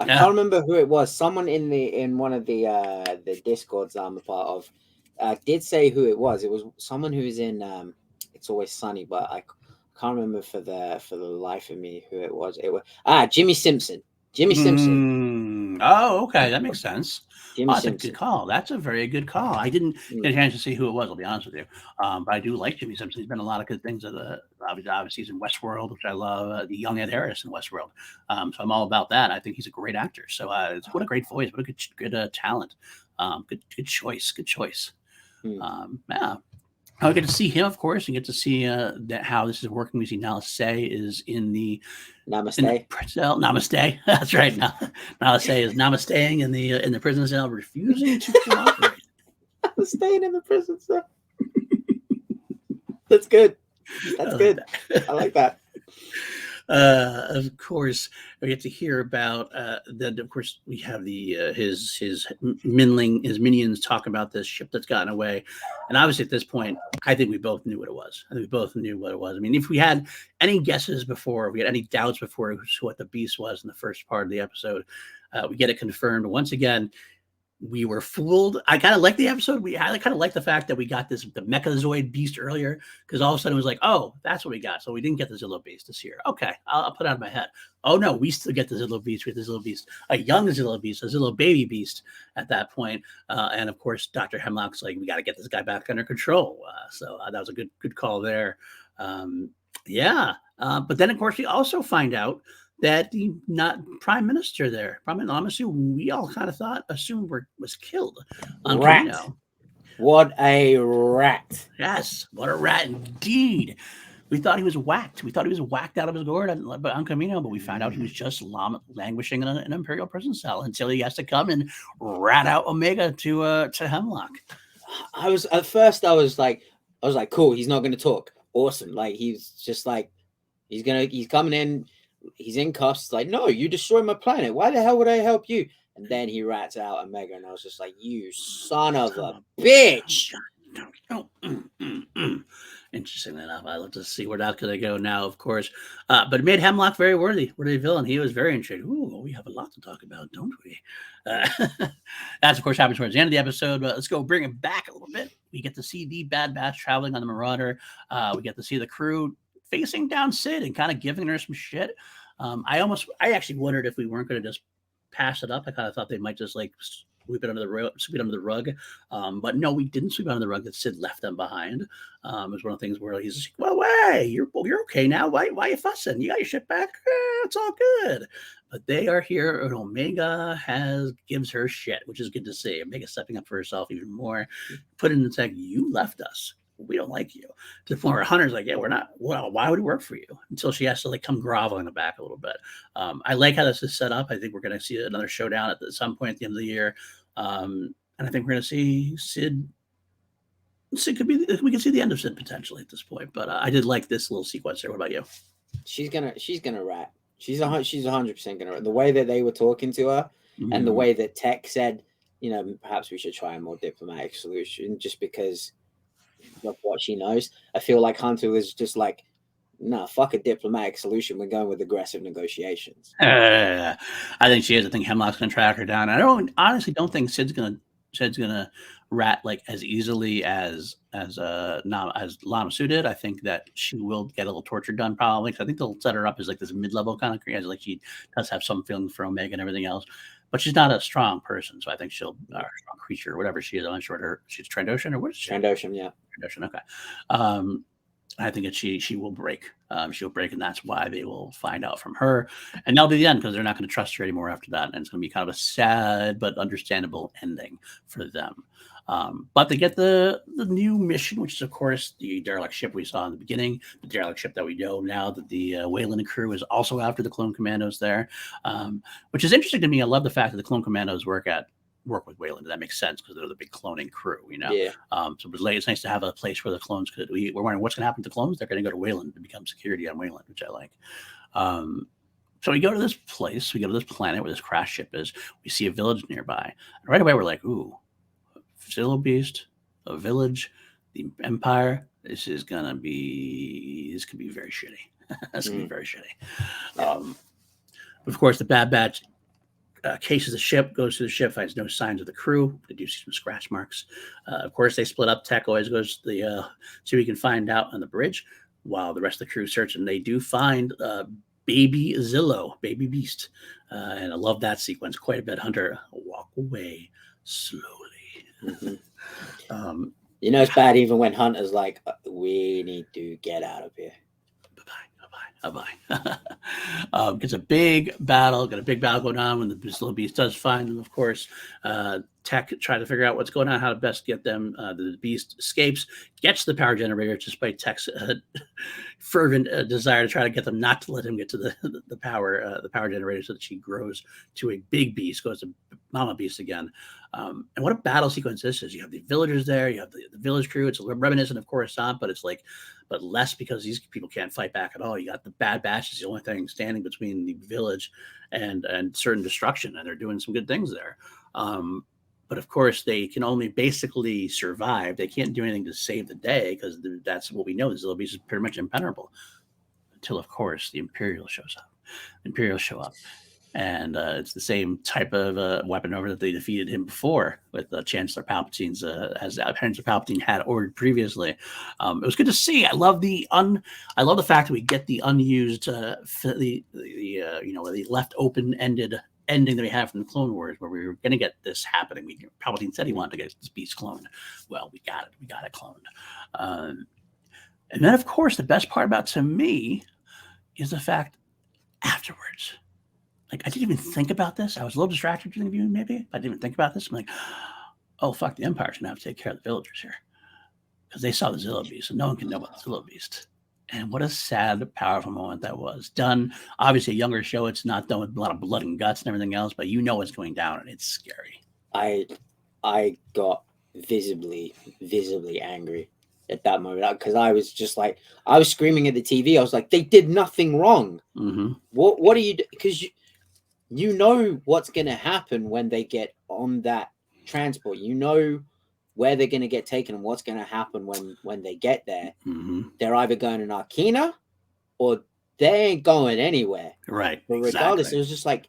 can't remember who it was. Someone in one of the Discords I'm a part of did say who it was. It was someone who's in It's Always Sunny, but I can't remember for the life of me who it was. It was Jimmy Simpson. Oh, okay, that makes sense. That's a good call. That's a very good call. I didn't get a chance to see who it was, I'll be honest with you. But I do like Jimmy Simpson. He's been in a lot of good things. Obviously, he's in Westworld, which I love. The young Ed Harris in Westworld. So I'm all about that. I think he's a great actor. So what a great voice. What a good talent. Good choice. Yeah. I get to see him, of course, and get to see how this is working. We see Namaste is in the Namaste. Namaste. That's right. Namaste is namasteing in the prison cell, refusing to cooperate. Staying in the prison cell. That's good. That's good. I like that. Of course, we get to hear about that. Of course, we have his minions talk about this ship that's gotten away, and obviously at this point, I think we both knew what it was. I mean, if we had any guesses before, if we had any doubts before what the beast was in the first part of the episode, we get it confirmed once again. We were fooled. I kind of like the episode. I kind of like the fact that we got the Mechazoid beast earlier, because all of a sudden it was like, oh, that's what we got. So we didn't get the Zillow beast this year. Okay, I'll put it out of my head. Oh no, we still get the Zillow beast. We get the Zillow beast, a young Zillow beast, a Zillow baby beast at that point. And of course, Dr. Hemlock's like, we got to get this guy back under control. So that was a good call there. But then of course we also find out that the prime minister there, we all kind of assumed was killed on Camino. What a rat! Yes, what a rat indeed. We thought he was whacked. We thought he was whacked out of his gourd on Camino, but we found out he was just languishing in an Imperial prison cell until he has to come and rat out Omega to Hemlock. I was like, cool. He's not going to talk. Awesome. Like he's just like, he's coming in. He's in cuffs. It's like, no, you destroyed my planet. Why the hell would I help you? And then he rats out Omega, and I was just like, you son of a bitch. Interesting enough. I love to see where that's going to go now, of course. But it made Hemlock very worthy villain. He was very intrigued. Ooh, we have a lot to talk about, don't we? That's, of course, happens towards the end of the episode. But let's go bring it back a little bit. We get to see the Bad Batch traveling on the Marauder. We get to see the crew facing down Sid and kind of giving her some shit. I actually wondered if we weren't going to just pass it up. I kind of thought they might just like sweep it under the rug. But no, we didn't sweep it under the rug. That Sid left them behind. It was one of the things where he's just like, well, hey, you're okay now. Why are you fussing? You got your shit back. It's all good. But they are here, and Omega gives her shit, which is good to see. Omega stepping up for herself even more. Put in the tech, you left us. We don't like you. To the point where Hunter's like, yeah, we're not. Well, why would it work for you? Until she has to like come grovel in the back a little bit. I like how this is set up. I think we're going to see another showdown at some point at the end of the year. And I think we're going to see Sid. Sid could be. We can see the end of Sid potentially at this point. But I did like this little sequence here. What about you? She's gonna rat. She's 100% gonna rat. The way that they were talking to her, and the way that Tech said, perhaps we should try a more diplomatic solution, just because of what she knows. I feel like Hunter was just like, nah, fuck a diplomatic solution. We're going with aggressive negotiations. I think she is. I think Hemlock's going to track her down. I honestly don't think Sid's going to rat like as easily as Lama Su did. I think that she will get a little torture done probably. Because I think they'll set her up as like this mid-level kind of creature. Like she does have some feelings for Omega and everything else. But she's not a strong person, so I think she'll a strong creature or whatever she is. I'm not sure she's Trandoshan or what is she? Trandoshan, yeah. Trandoshan, okay. I think that she will break. She'll break, and that's why they will find out from her. And that'll be the end because they're not going to trust her anymore after that. And it's going to be kind of a sad but understandable ending for them. But they get the new mission, which is, of course, the derelict ship we saw in the beginning, the derelict ship that we know now that the Wayland crew is also after the clone commandos there, which is interesting to me. I love the fact that the clone commandos work with Wayland. That makes sense because they're the big cloning crew, Yeah. So it's nice to have a place where the clones we're wondering what's going to happen to clones. They're going to go to Wayland to become security on Wayland, which I like. So we go to this place. We go to this planet where this crash ship is. We see a village nearby. And right away, we're like, ooh. Zillo Beast, a village, the Empire. This could be very shitty. This could be very shitty. Of course, the Bad Batch cases the ship, goes to the ship, finds no signs of the crew. They do see some scratch marks. Of course, they split up. Tech always goes to the so we can find out on the bridge while the rest of the crew search, and they do find baby Zillo, baby Beast, and I love that sequence quite a bit. Hunter walk away slowly. It's bad even when Hunter's like, we need to get out of here. Bye-bye. It's a big battle. Got a big battle going on when the little beast does find them, of course. Tech try to figure out what's going on, how to best get them. The beast escapes, gets the power generator despite Tech's fervent desire to try to get them not to let him get to the power generator so that she grows to a big beast, goes to Mama Beast again. And what a battle sequence this is. You have the villagers there, you have the village crew. It's reminiscent of Coruscant, but less because these people can't fight back at all. You got the Bad Batch is the only thing standing between the village and certain destruction, and they're doing some good things there. But of course, they can only basically survive. They can't do anything to save the day because that's what we know. The Zillo Beast is pretty much impenetrable until, of course, the Imperials show up. And it's the same type of weapon over that they defeated him before with Chancellor Palpatine's, as Chancellor Palpatine had ordered previously. It was good to see. I love the fact that we get the unused, the left open-ended ending that we have from the Clone Wars, where we were going to get this happening. Palpatine said he wanted to get this beast cloned. Well, we got it. We got it cloned. And then, of course, the best part about to me is the fact afterwards. Like, I didn't even think about this. I was a little distracted during the viewing, maybe. I didn't even think about this. I'm like, oh, fuck, the Empire's going to have to take care of the villagers here. Because they saw the Zillo Beast, and no one can know about the Zillo Beast. And what a sad, powerful moment that was. Done, obviously, a younger show. It's not done with a lot of blood and guts and everything else, but you know what's going down, and it's scary. I got visibly angry at that moment because I was just like, I was screaming at the TV. I was like, they did nothing wrong. Mm-hmm. What do you do? Because you know what's going to happen when they get on that transport. You know where they're going to get taken and what's going to happen when they get there. Mm-hmm. They're either going to Narkina or they ain't going anywhere. Right. But regardless, exactly. it was just like,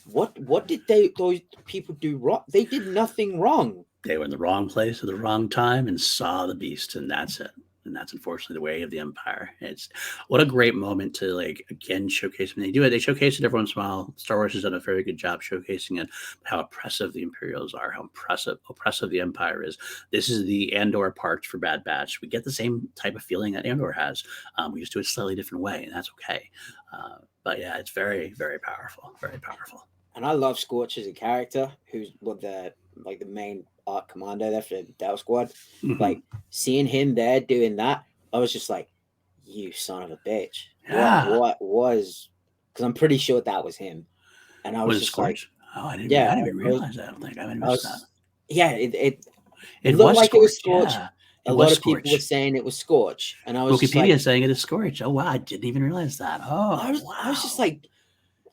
what did those people do wrong? They did nothing wrong. They were in the wrong place at the wrong time and saw the beast, and that's it. And that's unfortunately the way of the Empire. It's what a great moment to like again showcase when they do it. They showcase it every once in a while. Star Wars has done a very good job showcasing it, how oppressive the Imperials are, how oppressive the Empire is. This is the Andor part for Bad Batch. We get the same type of feeling that Andor has. We just do it a slightly different way, and that's okay. But yeah, it's very, very powerful. Very powerful. And I love Scorch as a character, who's the main arc commander there for the Delta Squad. Mhm. Like seeing him there doing that, I was just like, "You son of a bitch!" Yeah. What was? Because I'm pretty sure that was him. And I was Was it just like, Scorch? Oh, I didn't even realize that. I don't think I missed that. yeah, it It looked was like Scorch. it was Scorch. Yeah. A lot of people were saying it was Scorch, and I was Wikipedia just saying it is Scorch. Oh wow, I didn't even realize that. Oh, I was just like,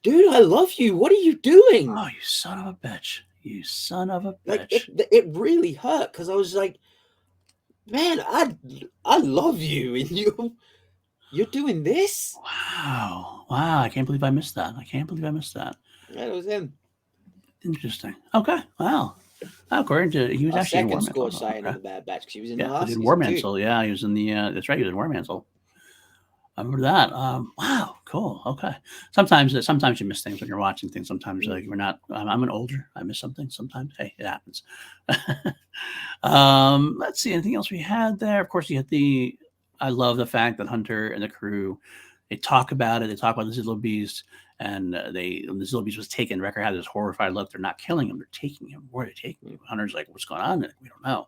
dude, I love you. What are you doing? Oh, you son of a bitch! You son of a bitch! Like it really hurt because I was like, man, I love you, and you're doing this. Wow, I can't believe I missed that. Yeah, it was him. Interesting. Okay, wow. According to he was Our actually in second War Scorch Mantle. sighting of the Bad Batch because he was in the Yeah, last he was in season War too. Mantle. Yeah, he was in the. That's right, he was in War Mantle. I remember that. Wow, cool. Okay. Sometimes you miss things when you're watching things. Sometimes like we're not. I'm an older. I miss something. Sometimes, hey, it happens. Let's see. Anything else we had there? Of course, you had the. I love the fact that Hunter and the crew, they talk about it. They talk about this little beast, and when this little beast was taken, Wrecker had this horrified look. They're not killing him. They're taking him. Where are they taking him? Hunter's like, what's going on? We don't know.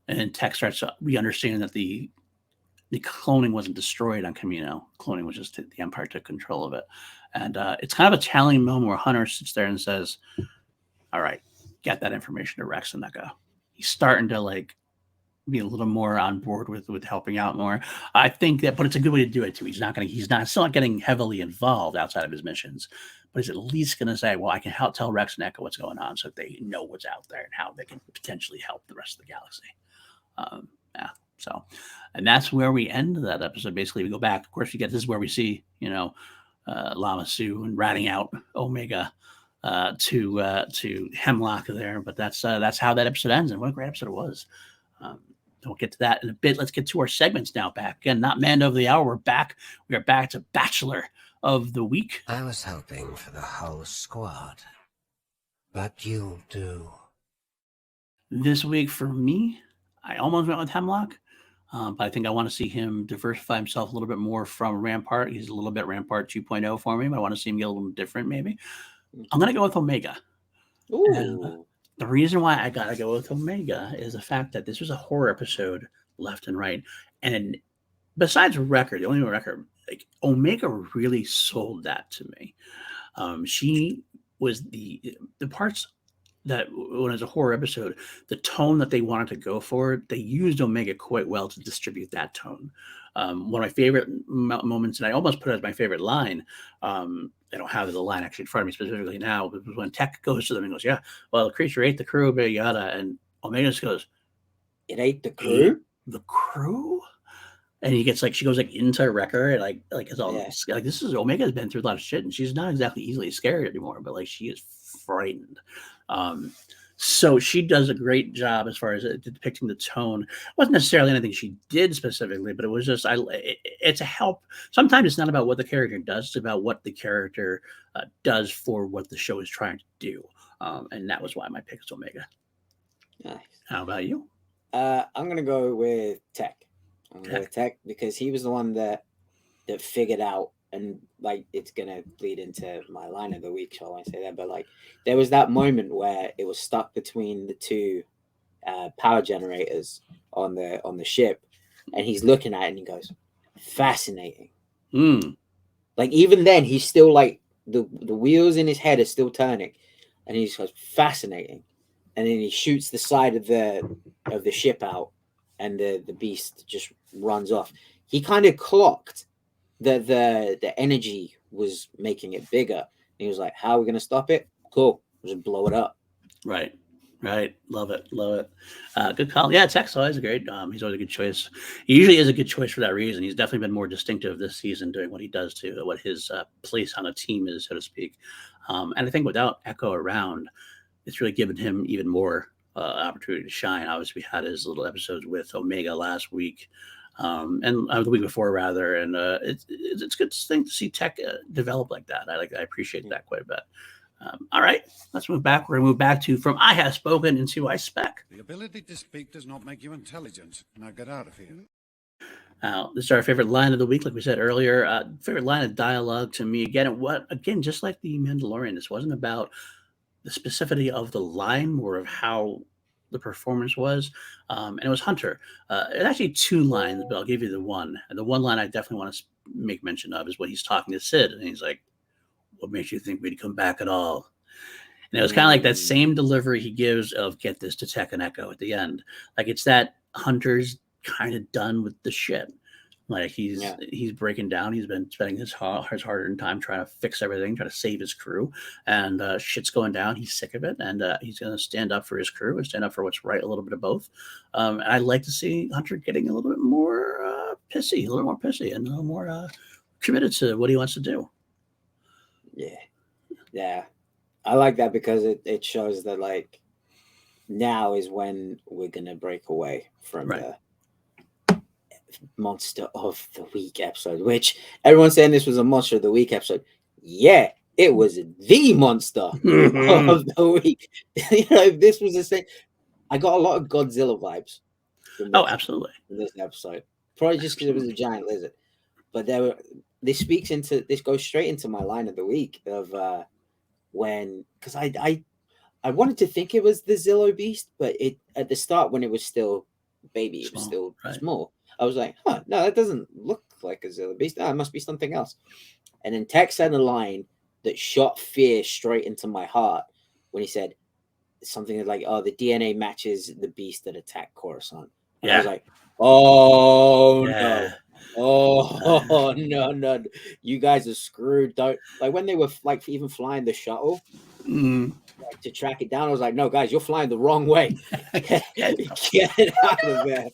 And then Tech starts. We understand that the cloning wasn't destroyed on Camino. Cloning was just the Empire took control of it. And it's kind of a challenging moment where Hunter sits there and says, all right, get that information to Rex and Echo. He's starting to like be a little more on board with helping out more. I think that, but it's a good way to do it too. He's still not getting heavily involved outside of his missions, but he's at least going to say, well, I can help tell Rex and Echo what's going on so that they know what's out there and how they can potentially help the rest of the galaxy. Yeah. So, and that's where we end that episode. Basically, we go back. Of course, this is where we see, Lama Su and ratting out Omega to Hemlock there. But that's how that episode ends, and what a great episode it was. We'll get to that in a bit. Let's get to our segments now. Back again, not Mando of the Hour. We're back. We are back to Bachelor of the Week. I was hoping for the whole squad, but you'll do. This week for me, I almost went with Hemlock. But I think I want to see him diversify himself a little bit more from Rampart. He's a little bit Rampart 2.0 for me, but I want to see him get a little different maybe. I'm going to go with Omega. Ooh. The reason why I got to go with Omega is the fact that this was a horror episode left and right. And besides Record, the only record, like Omega really sold that to me. She was the parts that when it's a horror episode, the tone that they wanted to go for, they used Omega quite well to distribute that tone. One of my favorite moments, and I almost put it as my favorite line, I don't have the line actually in front of me specifically now, but was when Tech goes to them and goes, yeah, well, the creature ate the crew, but yada. And Omega just goes, it ate the crew? The crew? And he gets she goes into Wrecker and like it's all like this is Omega's been through a lot of shit and she's not exactly easily scared anymore, but she is frightened. So she does a great job as far as depicting the tone. It wasn't necessarily anything she did specifically, but it was just it's a help. Sometimes it's not about what the character does; it's about what the character does for what the show is trying to do. And that was why my pick is Omega. Nice. How about you? I'm gonna go with Tech. I'm gonna go with Tech because he was the one that figured out, and it's gonna lead into my line of the week, so I won't say that. But there was that moment where it was stuck between the two power generators on the ship, and he's looking at it and he goes, "Fascinating." Even then, he's still the wheels in his head are still turning, and he just goes, "Fascinating," and then he shoots the side of the ship out, and the beast just runs off. He kind of clocked that the energy was making it bigger. And he was like, how are we going to stop it? Cool. We'll just blow it up. Right. Right. Love it. Love it. Good call. Yeah, Tech's always a great. He's always a good choice. He usually is a good choice for that reason. He's definitely been more distinctive this season doing what he does to what his place on a team is, so to speak. And I think without Echo around, it's really given him even more opportunity to shine. Obviously, we had his little episodes with Omega last week, and the week before rather, and it's a good thing to see Tech develop like that. I appreciate that quite a bit. All right, let's move back. We're going to move back to From I Have Spoken into I Spec. The ability to speak does not make you intelligent. Now get out of here. This is our favorite line of the week, like we said earlier. Favorite line of dialogue to me. Again, just like the Mandalorian, this wasn't about the specificity of the line, more of how the performance was. And it was Hunter. It's actually two lines, but I'll give you the one. And the one line I definitely want to make mention of is when he's talking to Sid, and he's like, "What makes you think we'd come back at all?" And it was kind of like that same delivery he gives of "Get this to Tech and Echo" at the end. Like it's that Hunter's kind of done with the shit. Like he's breaking down. He's been spending his hard-earned time trying to fix everything, trying to save his crew, and shit's going down. He's sick of it, and he's going to stand up for his crew and stand up for what's right. A little bit of both. And I'd like to see Hunter getting a little bit more pissy, and a little more committed to what he wants to do. Yeah. I like that because it shows that like now is when we're gonna break away from the monster of the week episode, which everyone's saying this was a monster of the week episode. Yeah, it was the monster of the week. If this was the same, I got a lot of Godzilla vibes. Absolutely. From this episode, probably just because it was a giant lizard. But this goes straight into my line of the week of because I wanted to think it was the Zillo Beast, but it at the start when it was still baby, it was still small. I was like, no, that doesn't look like a Zillo Beast. It must be something else. And then Tex said a line that shot fear straight into my heart when he said something like, "Oh, the DNA matches the beast that attacked Coruscant." And I was like, "Oh no." Oh no, you guys are screwed. Don't like when they were like even flying the shuttle like, to track it down. I was like, no, guys, you're flying the wrong way. Get it out of there.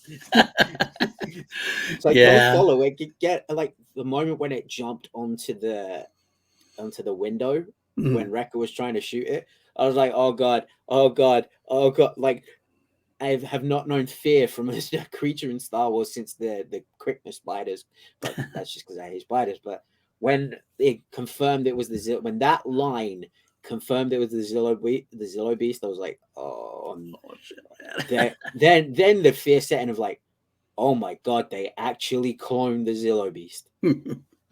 It's like don't follow it. Get like the moment when it jumped onto the window when Wrecker was trying to shoot it. I was like, oh god. Like I have not known fear from a creature in Star Wars since the quickness spiders, but that's just because I hate spiders. But when it confirmed it was when that line confirmed it was the Zillo Beast, I was like, oh shit. Then the fear setting of like, oh my god, they actually cloned the Zillo Beast.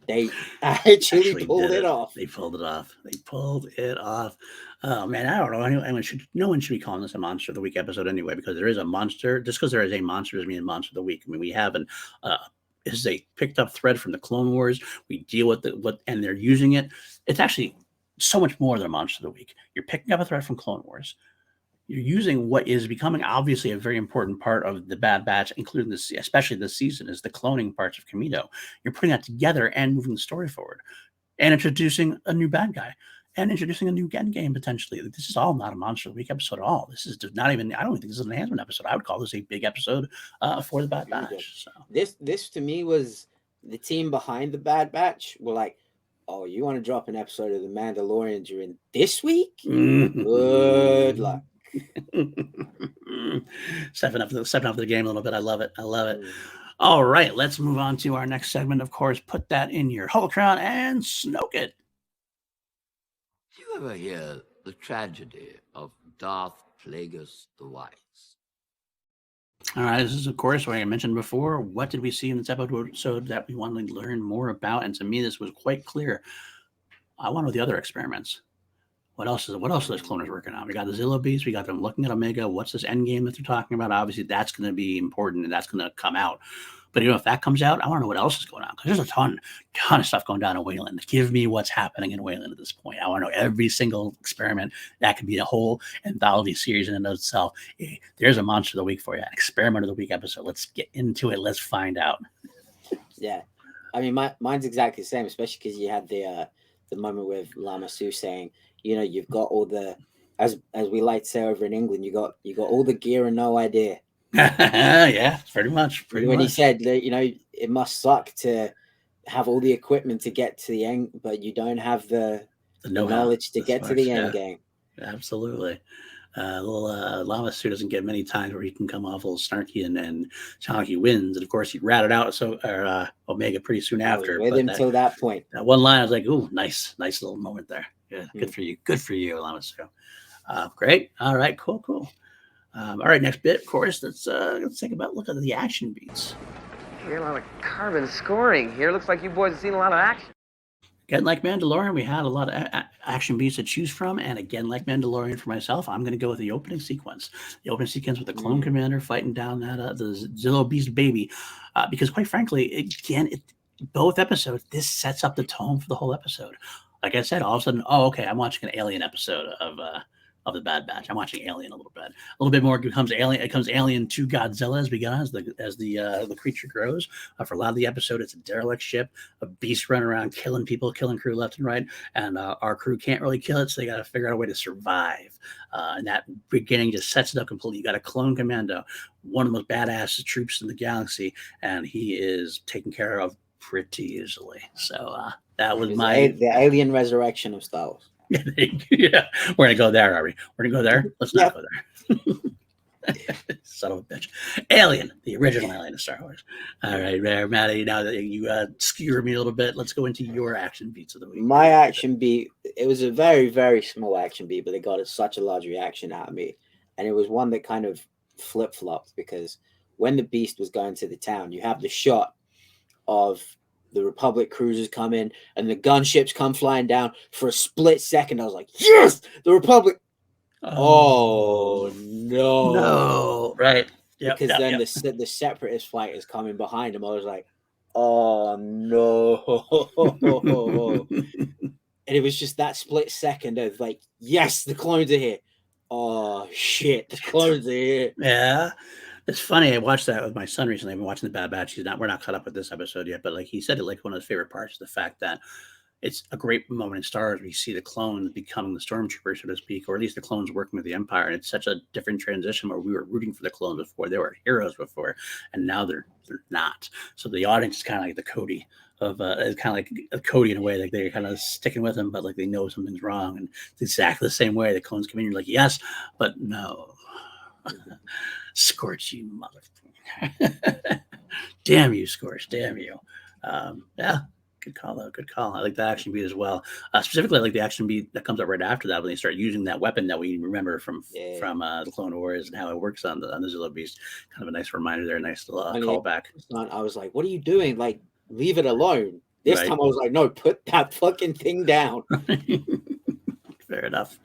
They actually pulled it off. They pulled it off. Oh man, I don't know. No one should be calling this a monster of the week episode anyway, because there is a monster. Just because there is a monster doesn't mean a monster of the week. I mean, we have this is a picked up thread from the Clone Wars. We deal with and they're using it. It's actually so much more than a monster of the week. You're picking up a thread from Clone Wars. You're using what is becoming obviously a very important part of the Bad Batch, including this, especially this season, is the cloning parts of Kamino. You're putting that together and moving the story forward, and introducing a new bad guy, and introducing a new end game potentially. This is all not a monster of the week episode at all. This is not even. I don't think this is an enhancement episode. I would call this a big episode for the Bad Batch. So this to me was the team behind the Bad Batch were like, oh, you want to drop an episode of the Mandalorian during this week? Good luck. stepping up the game a little bit. I love it. All right, let's move on to our next segment. Of course, put that in your holocron and smoke it. Do you ever hear the tragedy of Darth Plagueis the Wise? All right, this is, of course, what I mentioned before. What did we see in this episode that we wanted to learn more about? And to me, this was quite clear. I want to know the other experiments. What else are those cloners working on? We got the Zillo Beast. We got them looking at Omega. What's this end game that they're talking about? Obviously, that's going to be important, and that's going to come out. But if that comes out, I want to know what else is going on, because there's a ton of stuff going down in Wayland. Give me what's happening in Wayland at this point. I want to know every single experiment. That could be a whole anthology series in and of itself. Hey, there's a monster of the week for you, an experiment of the week episode. Let's get into it. Let's find out. Yeah, I mean, mine's exactly the same, especially because you had the moment with Lama Su saying, you've got all the as we like to say over in England, you got all the gear and no idea. Yeah, pretty much. When he said that, it must suck to have all the equipment to get to the end, but you don't have the knowledge to get to the end game. Absolutely. Little Lamasu doesn't get many times where he can come off a little snarky and Chanaki wins. And of course, he ratted out Omega pretty soon after. With him till that point. That one line, I was like, "Ooh, nice little moment there. Yeah, good for you, Lamasu." Great. All right, cool. All right, next bit, of course. Let's take a look at the action beats. We got a lot of carbon scoring here. Looks like you boys have seen a lot of action. Again, like Mandalorian, we had a lot of action beats to choose from. And again, like Mandalorian for myself, I'm going to go with the opening sequence. The opening sequence with the clone commander fighting down the Zillo Beast baby. Because quite frankly, again, both episodes, this sets up the tone for the whole episode. Like I said, all of a sudden, I'm watching an Alien episode of the Bad Batch. I'm watching Alien a little bit more. It becomes Alien to Godzilla as we go as the creature grows. For a lot of the episode, it's a derelict ship, a beast running around killing people, killing crew left and right, and our crew can't really kill it, so they got to figure out a way to survive. And that beginning just sets it up completely. You got a clone commando, one of the most badass troops in the galaxy, and he is taken care of pretty easily. So that was the Alien resurrection of Star Wars. Yeah, we're gonna go there, are we? We're gonna go there. Let's not go there. Son of a bitch. Alien, the original Alien of Star Wars. All right, Maddie. Now that you skewered me a little bit, let's go into your action beats of the week. My action beat. It was a very, very small action beat, but it got such a large reaction out of me, and it was one that kind of flip flopped because when the Beast was going to the town, you have the shot of the Republic cruisers come in and the gunships come flying down. For a split second, I was like, yes, the Republic. Oh no. Right. Because then the separatist fight is coming behind him. I was like, oh no. And it was just that split second of like, yes, the clones are here. Oh shit, the clones are here. Yeah. It's funny. I watched that with my son recently. I've been watching the Bad Batch. We're not caught up with this episode yet, but like he said, one of his favorite parts is the fact that it's a great moment in Star Wars. We see the clones becoming the stormtroopers, so to speak, or at least the clones working with the Empire. And it's such a different transition where we were rooting for the clones before. They were heroes before, and now they're not. So the audience is kind of like the Cody of it's kind of like a Cody in a way. Like they're kind of sticking with him, but like they know something's wrong. And it's exactly the same way the clones come in. You're like, yes, but no. Scorch, you motherfucker. Damn you, Scorch. Damn you. Yeah, good call, though. Good call. I like the action beat as well. Specifically, I like the action beat that comes up right after that when they start using that weapon that we remember from the Clone Wars and how it works on the Zillo Beast. Kind of a nice reminder there. Nice little callback. I was like, what are you doing? Like, leave it alone. This time I was like, no, put that fucking thing down. Fair enough.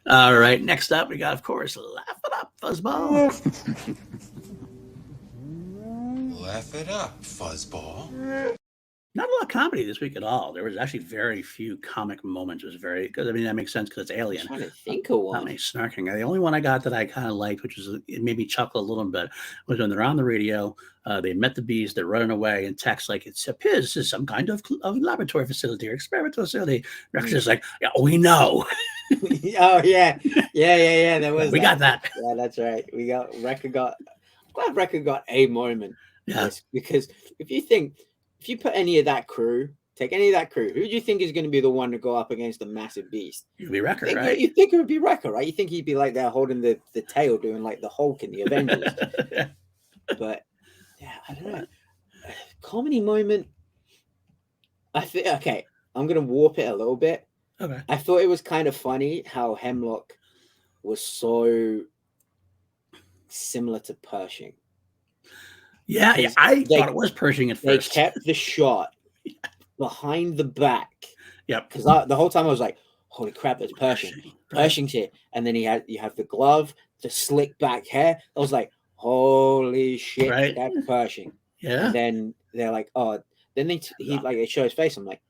All right, next up, we got, of course, Laugh It Up, Fuzzball. Laugh it up, Fuzzball. Not a lot of comedy this week at all. There was actually very few comic moments. It was very good. I mean, that makes sense because it's Alien. I'm trying to think of one. Not many snarking. The only one I got that I kind of liked, which was it made me chuckle a little bit, was when they're on the radio. They met the Beast. They're running away, and text like it appears this is some kind of laboratory facility or experimental facility. Rex is like, yeah, we know. Oh yeah. There was. We got that. Yeah, that's right. We got Wrecker got. I'm glad Wrecker got a moment. Yes, because if you put any of that crew, who do you think is going to be the one to go up against the massive Beast? It'd be Wrecker, right? You think it would be Wrecker, right? You think he'd be like there holding the tail, doing like the Hulk in the Avengers. But yeah, I don't know. Comedy moment. I think okay. I'm gonna warp it a little bit. Okay. I thought it was kind of funny how Hemlock was so similar to Pershing. Yeah, I thought it was Pershing at first. They kept the shot behind the back. Yep. Because the whole time I was like, holy crap, it's Pershing. Pershing's here. And then you have the glove, the slick back hair. I was like, holy shit, that's Pershing. Yeah. And then they're like, oh, then they show his face. I'm like,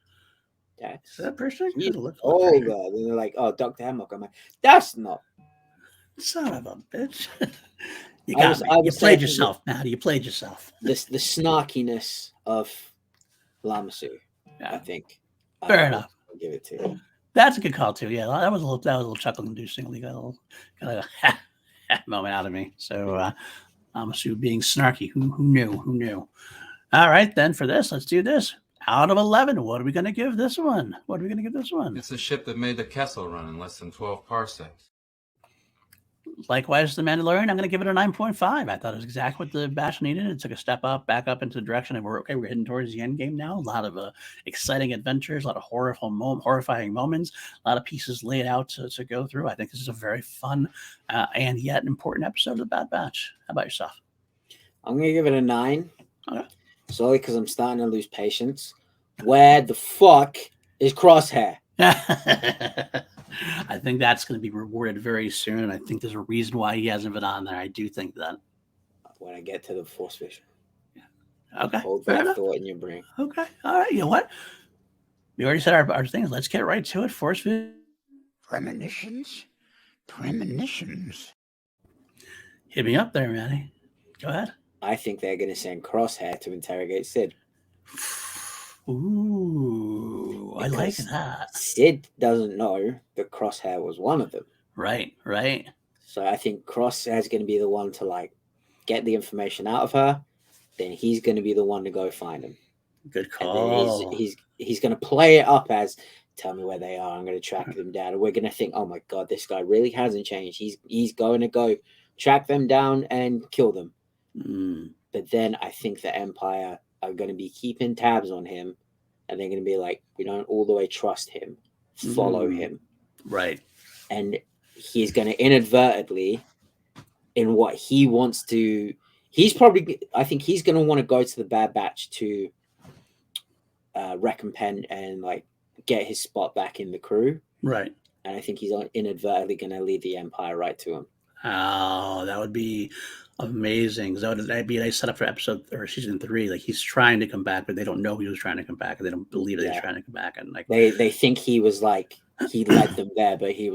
is that Pershing? He's older. And they're like, oh, Dr. Hemlock. I'm like, that's not. Son of a bitch. You got me. You played yourself, Maddie. You played yourself. The snarkiness of Lamasu, I think. Fair enough. I'll give it to you. That's a good call too. Yeah, that was a little chuckle inducing. We got a moment out of me. So I'm assuming being snarky. Who knew? Who knew? All right, then for this, let's do this. Out of 11, what are we going to give this one? What are we going to give this one? It's the ship that made the Kessel run in less than 12 parsecs. Likewise, The Mandalorian, I'm going to give it a 9.5. I thought it was exactly what the batch needed. It took a step up, back up into the direction of we're heading towards the end game now. A lot of exciting adventures, a lot of horrifying moments, a lot of pieces laid out to go through. I think this is a very fun and yet important episode of the Bad Batch. How about yourself? I'm going to give it a 9. Okay. Solely because I'm starting to lose patience. Where the fuck is Crosshair? I think that's going to be rewarded very soon. And I think there's a reason why he hasn't been on there. I do think that. When I get to the Force Vision. Yeah. Okay. Hold that thought in your brain. Okay. All right. You know what? We already said our things. Let's get right to it. Force Vision. Premonitions? Premonitions. Hit me up there, Manny. Go ahead. I think they're going to send Crosshair to interrogate Sid. Ooh, I like that. Sid doesn't know that Crosshair was one of them. Right. So I think Crosshair is going to be the one to like get the information out of her. Then he's going to be the one to go find him. Good call. And then he's going to play it up as, tell me where they are. I'm going to track them down. And we're going to think, oh my God, this guy really hasn't changed. He's going to go track them down and kill them. But then I think the Empire are going to be keeping tabs on him, and they're going to be like, we don't all the way trust him, follow him. Right. And he's going to inadvertently, in what he wants to, I think he's going to want to go to the Bad Batch to recompense and like get his spot back in the crew. Right. And I think he's inadvertently going to lead the Empire right to him. Oh, that would be amazing. So that'd be a nice setup for episode or season 3. Like he's trying to come back, but they don't know he was trying to come back, and they don't believe that he's trying to come back. And like they think he was like he led them there, but he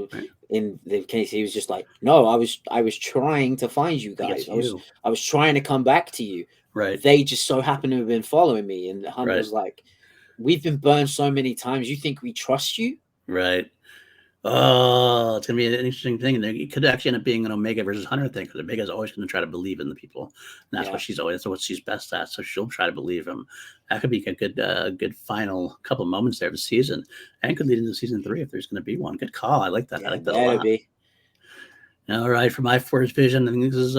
in the case he was just like, no, I was trying to find you guys. I was trying to come back to you. Right. They just so happen to have been following me, and Hunt was like, we've been burned so many times. You think we trust you? Right. Oh, it's gonna be an interesting thing. And it could actually end up being an Omega versus Hunter thing, because Omega's always going to try to believe in the people, and that's what she's best at. So she'll try to believe him. That could be a good final couple moments there of the season, and could lead into season 3 if there's going to be one. Good call. I like that. I like that a lot. All right, for my Force Vision, I think this is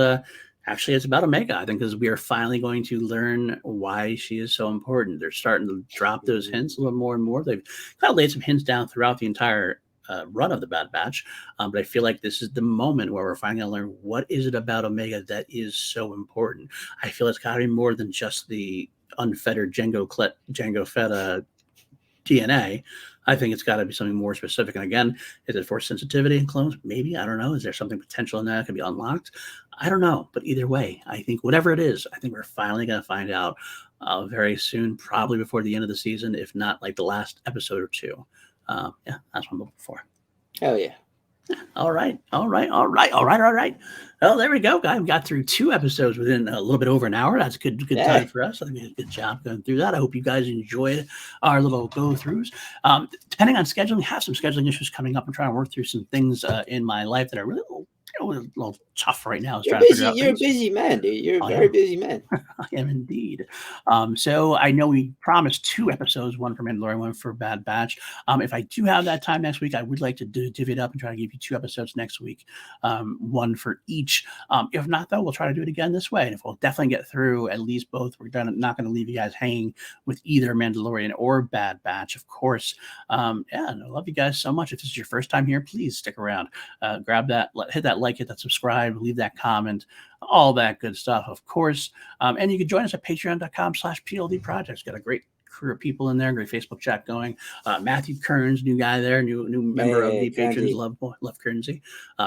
actually it's about Omega. I think because we are finally going to learn why she is so important. They're starting to drop those hints a little more and more. They've kind of laid some hints down throughout the entire run of the Bad Batch, but I feel like this is the moment where we're finally going to learn what is it about Omega that is so important. I feel it's got to be more than just the unfettered Jango Fett DNA. I think it's got to be something more specific. And again, is it force sensitivity in clones? Maybe. I don't know. Is there something potential in that could be unlocked? I don't know. But either way, I think whatever it is, I think we're finally going to find out very soon, probably before the end of the season, if not like the last episode or 2. Yeah, that's what I'm looking for. Hell yeah. All right. Well, there we go, guys. We got through 2 episodes within a little bit over an hour. That's good time for us. I think we did a good job going through that. I hope you guys enjoyed our little go-throughs. Depending on scheduling, we have some scheduling issues coming up. I'm trying to work through some things in my life that are really a little tough right now. You're a busy man, dude. You're a very busy man. I am indeed. So I know we promised 2 episodes, one for Mandalorian, one for Bad Batch. If I do have that time next week, I would like to divvy it up and try to give you 2 episodes next week, one for each. If not, though, we'll try to do it again this way. And if we'll definitely get through at least both, we're not going to leave you guys hanging with either Mandalorian or Bad Batch, of course. I love you guys so much. If this is your first time here, please stick around. Grab that, hit that like, hit that subscribe, leave that comment, all that good stuff, of course. And you can join us at patreon.com/PLD Projects. Got a great crew of people in there, great Facebook chat going. Matthew Kearns, new guy there, new member of the patrons. Love Kearnsy.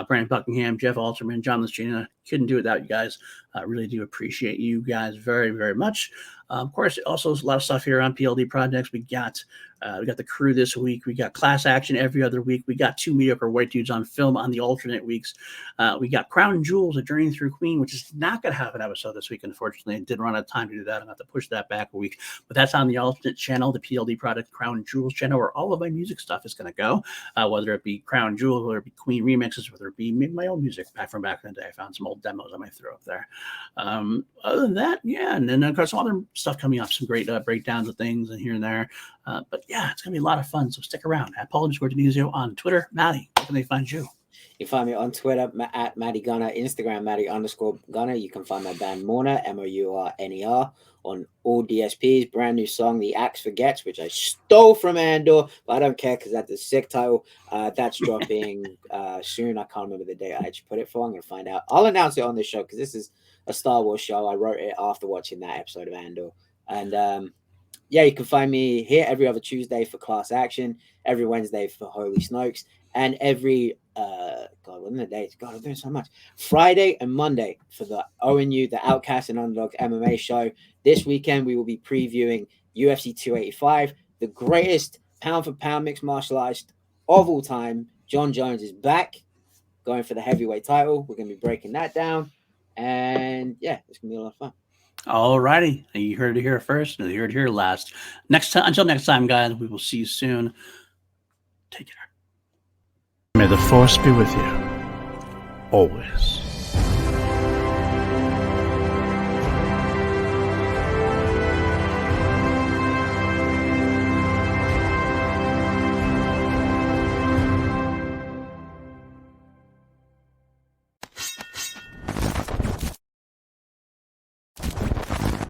Brandon Buckingham, Jeff Alterman, John Listrina. Couldn't do it without you guys. Really do appreciate you guys very, very much. Of course, also a lot of stuff here on PLD Projects. We got the crew this week. We got Class Action every other week. We got Two Mediocre White Dudes on Film on the alternate weeks. We got Crown and Jewels, A Journey Through Queen, which is not going to have an episode this week, unfortunately. I did run out of time to do that. I'm going to have to push that back a week. But that's on the alternate channel, the PLD Product Crown and Jewels channel, where all of my music stuff is going to go, whether it be Crown Jewels, whether it be Queen remixes, whether it be my own music back in the day. I found some old demos I might throw up there. Other than that, yeah, and then of course some other stuff coming up, some great breakdowns of things and here and there. But yeah, it's gonna be a lot of fun. So stick around. At Paul_Denizio on Twitter. Maddie, where can they find you? You find me on Twitter at Maddie Gunner, Instagram Maddie_Gunner. You can find my band Mourner, Mourner, on all DSPs. Brand new song, The Axe Forgets, which I stole from Andor, but I don't care because that's a sick title. That's dropping soon. I can't remember the date I actually put it for. I'm gonna find out. I'll announce it on this show because this is a Star Wars show. I wrote it after watching that episode of Andor, and yeah, you can find me here every other Tuesday for Class Action, every Wednesday for Holy Snokes, and every God, what are the days? God, I'm doing so much. Friday and Monday for the ONU, the Outcast and Underdogs MMA show. This weekend we will be previewing UFC 285, the greatest pound-for-pound mixed martial artist of all time. John Jones is back, going for the heavyweight title. We're going to be breaking that down, and yeah, it's going to be a lot of fun. All righty. You heard it here first, and you heard it here last. Until next time, guys, we will see you soon. Take care. May the force be with you. Always.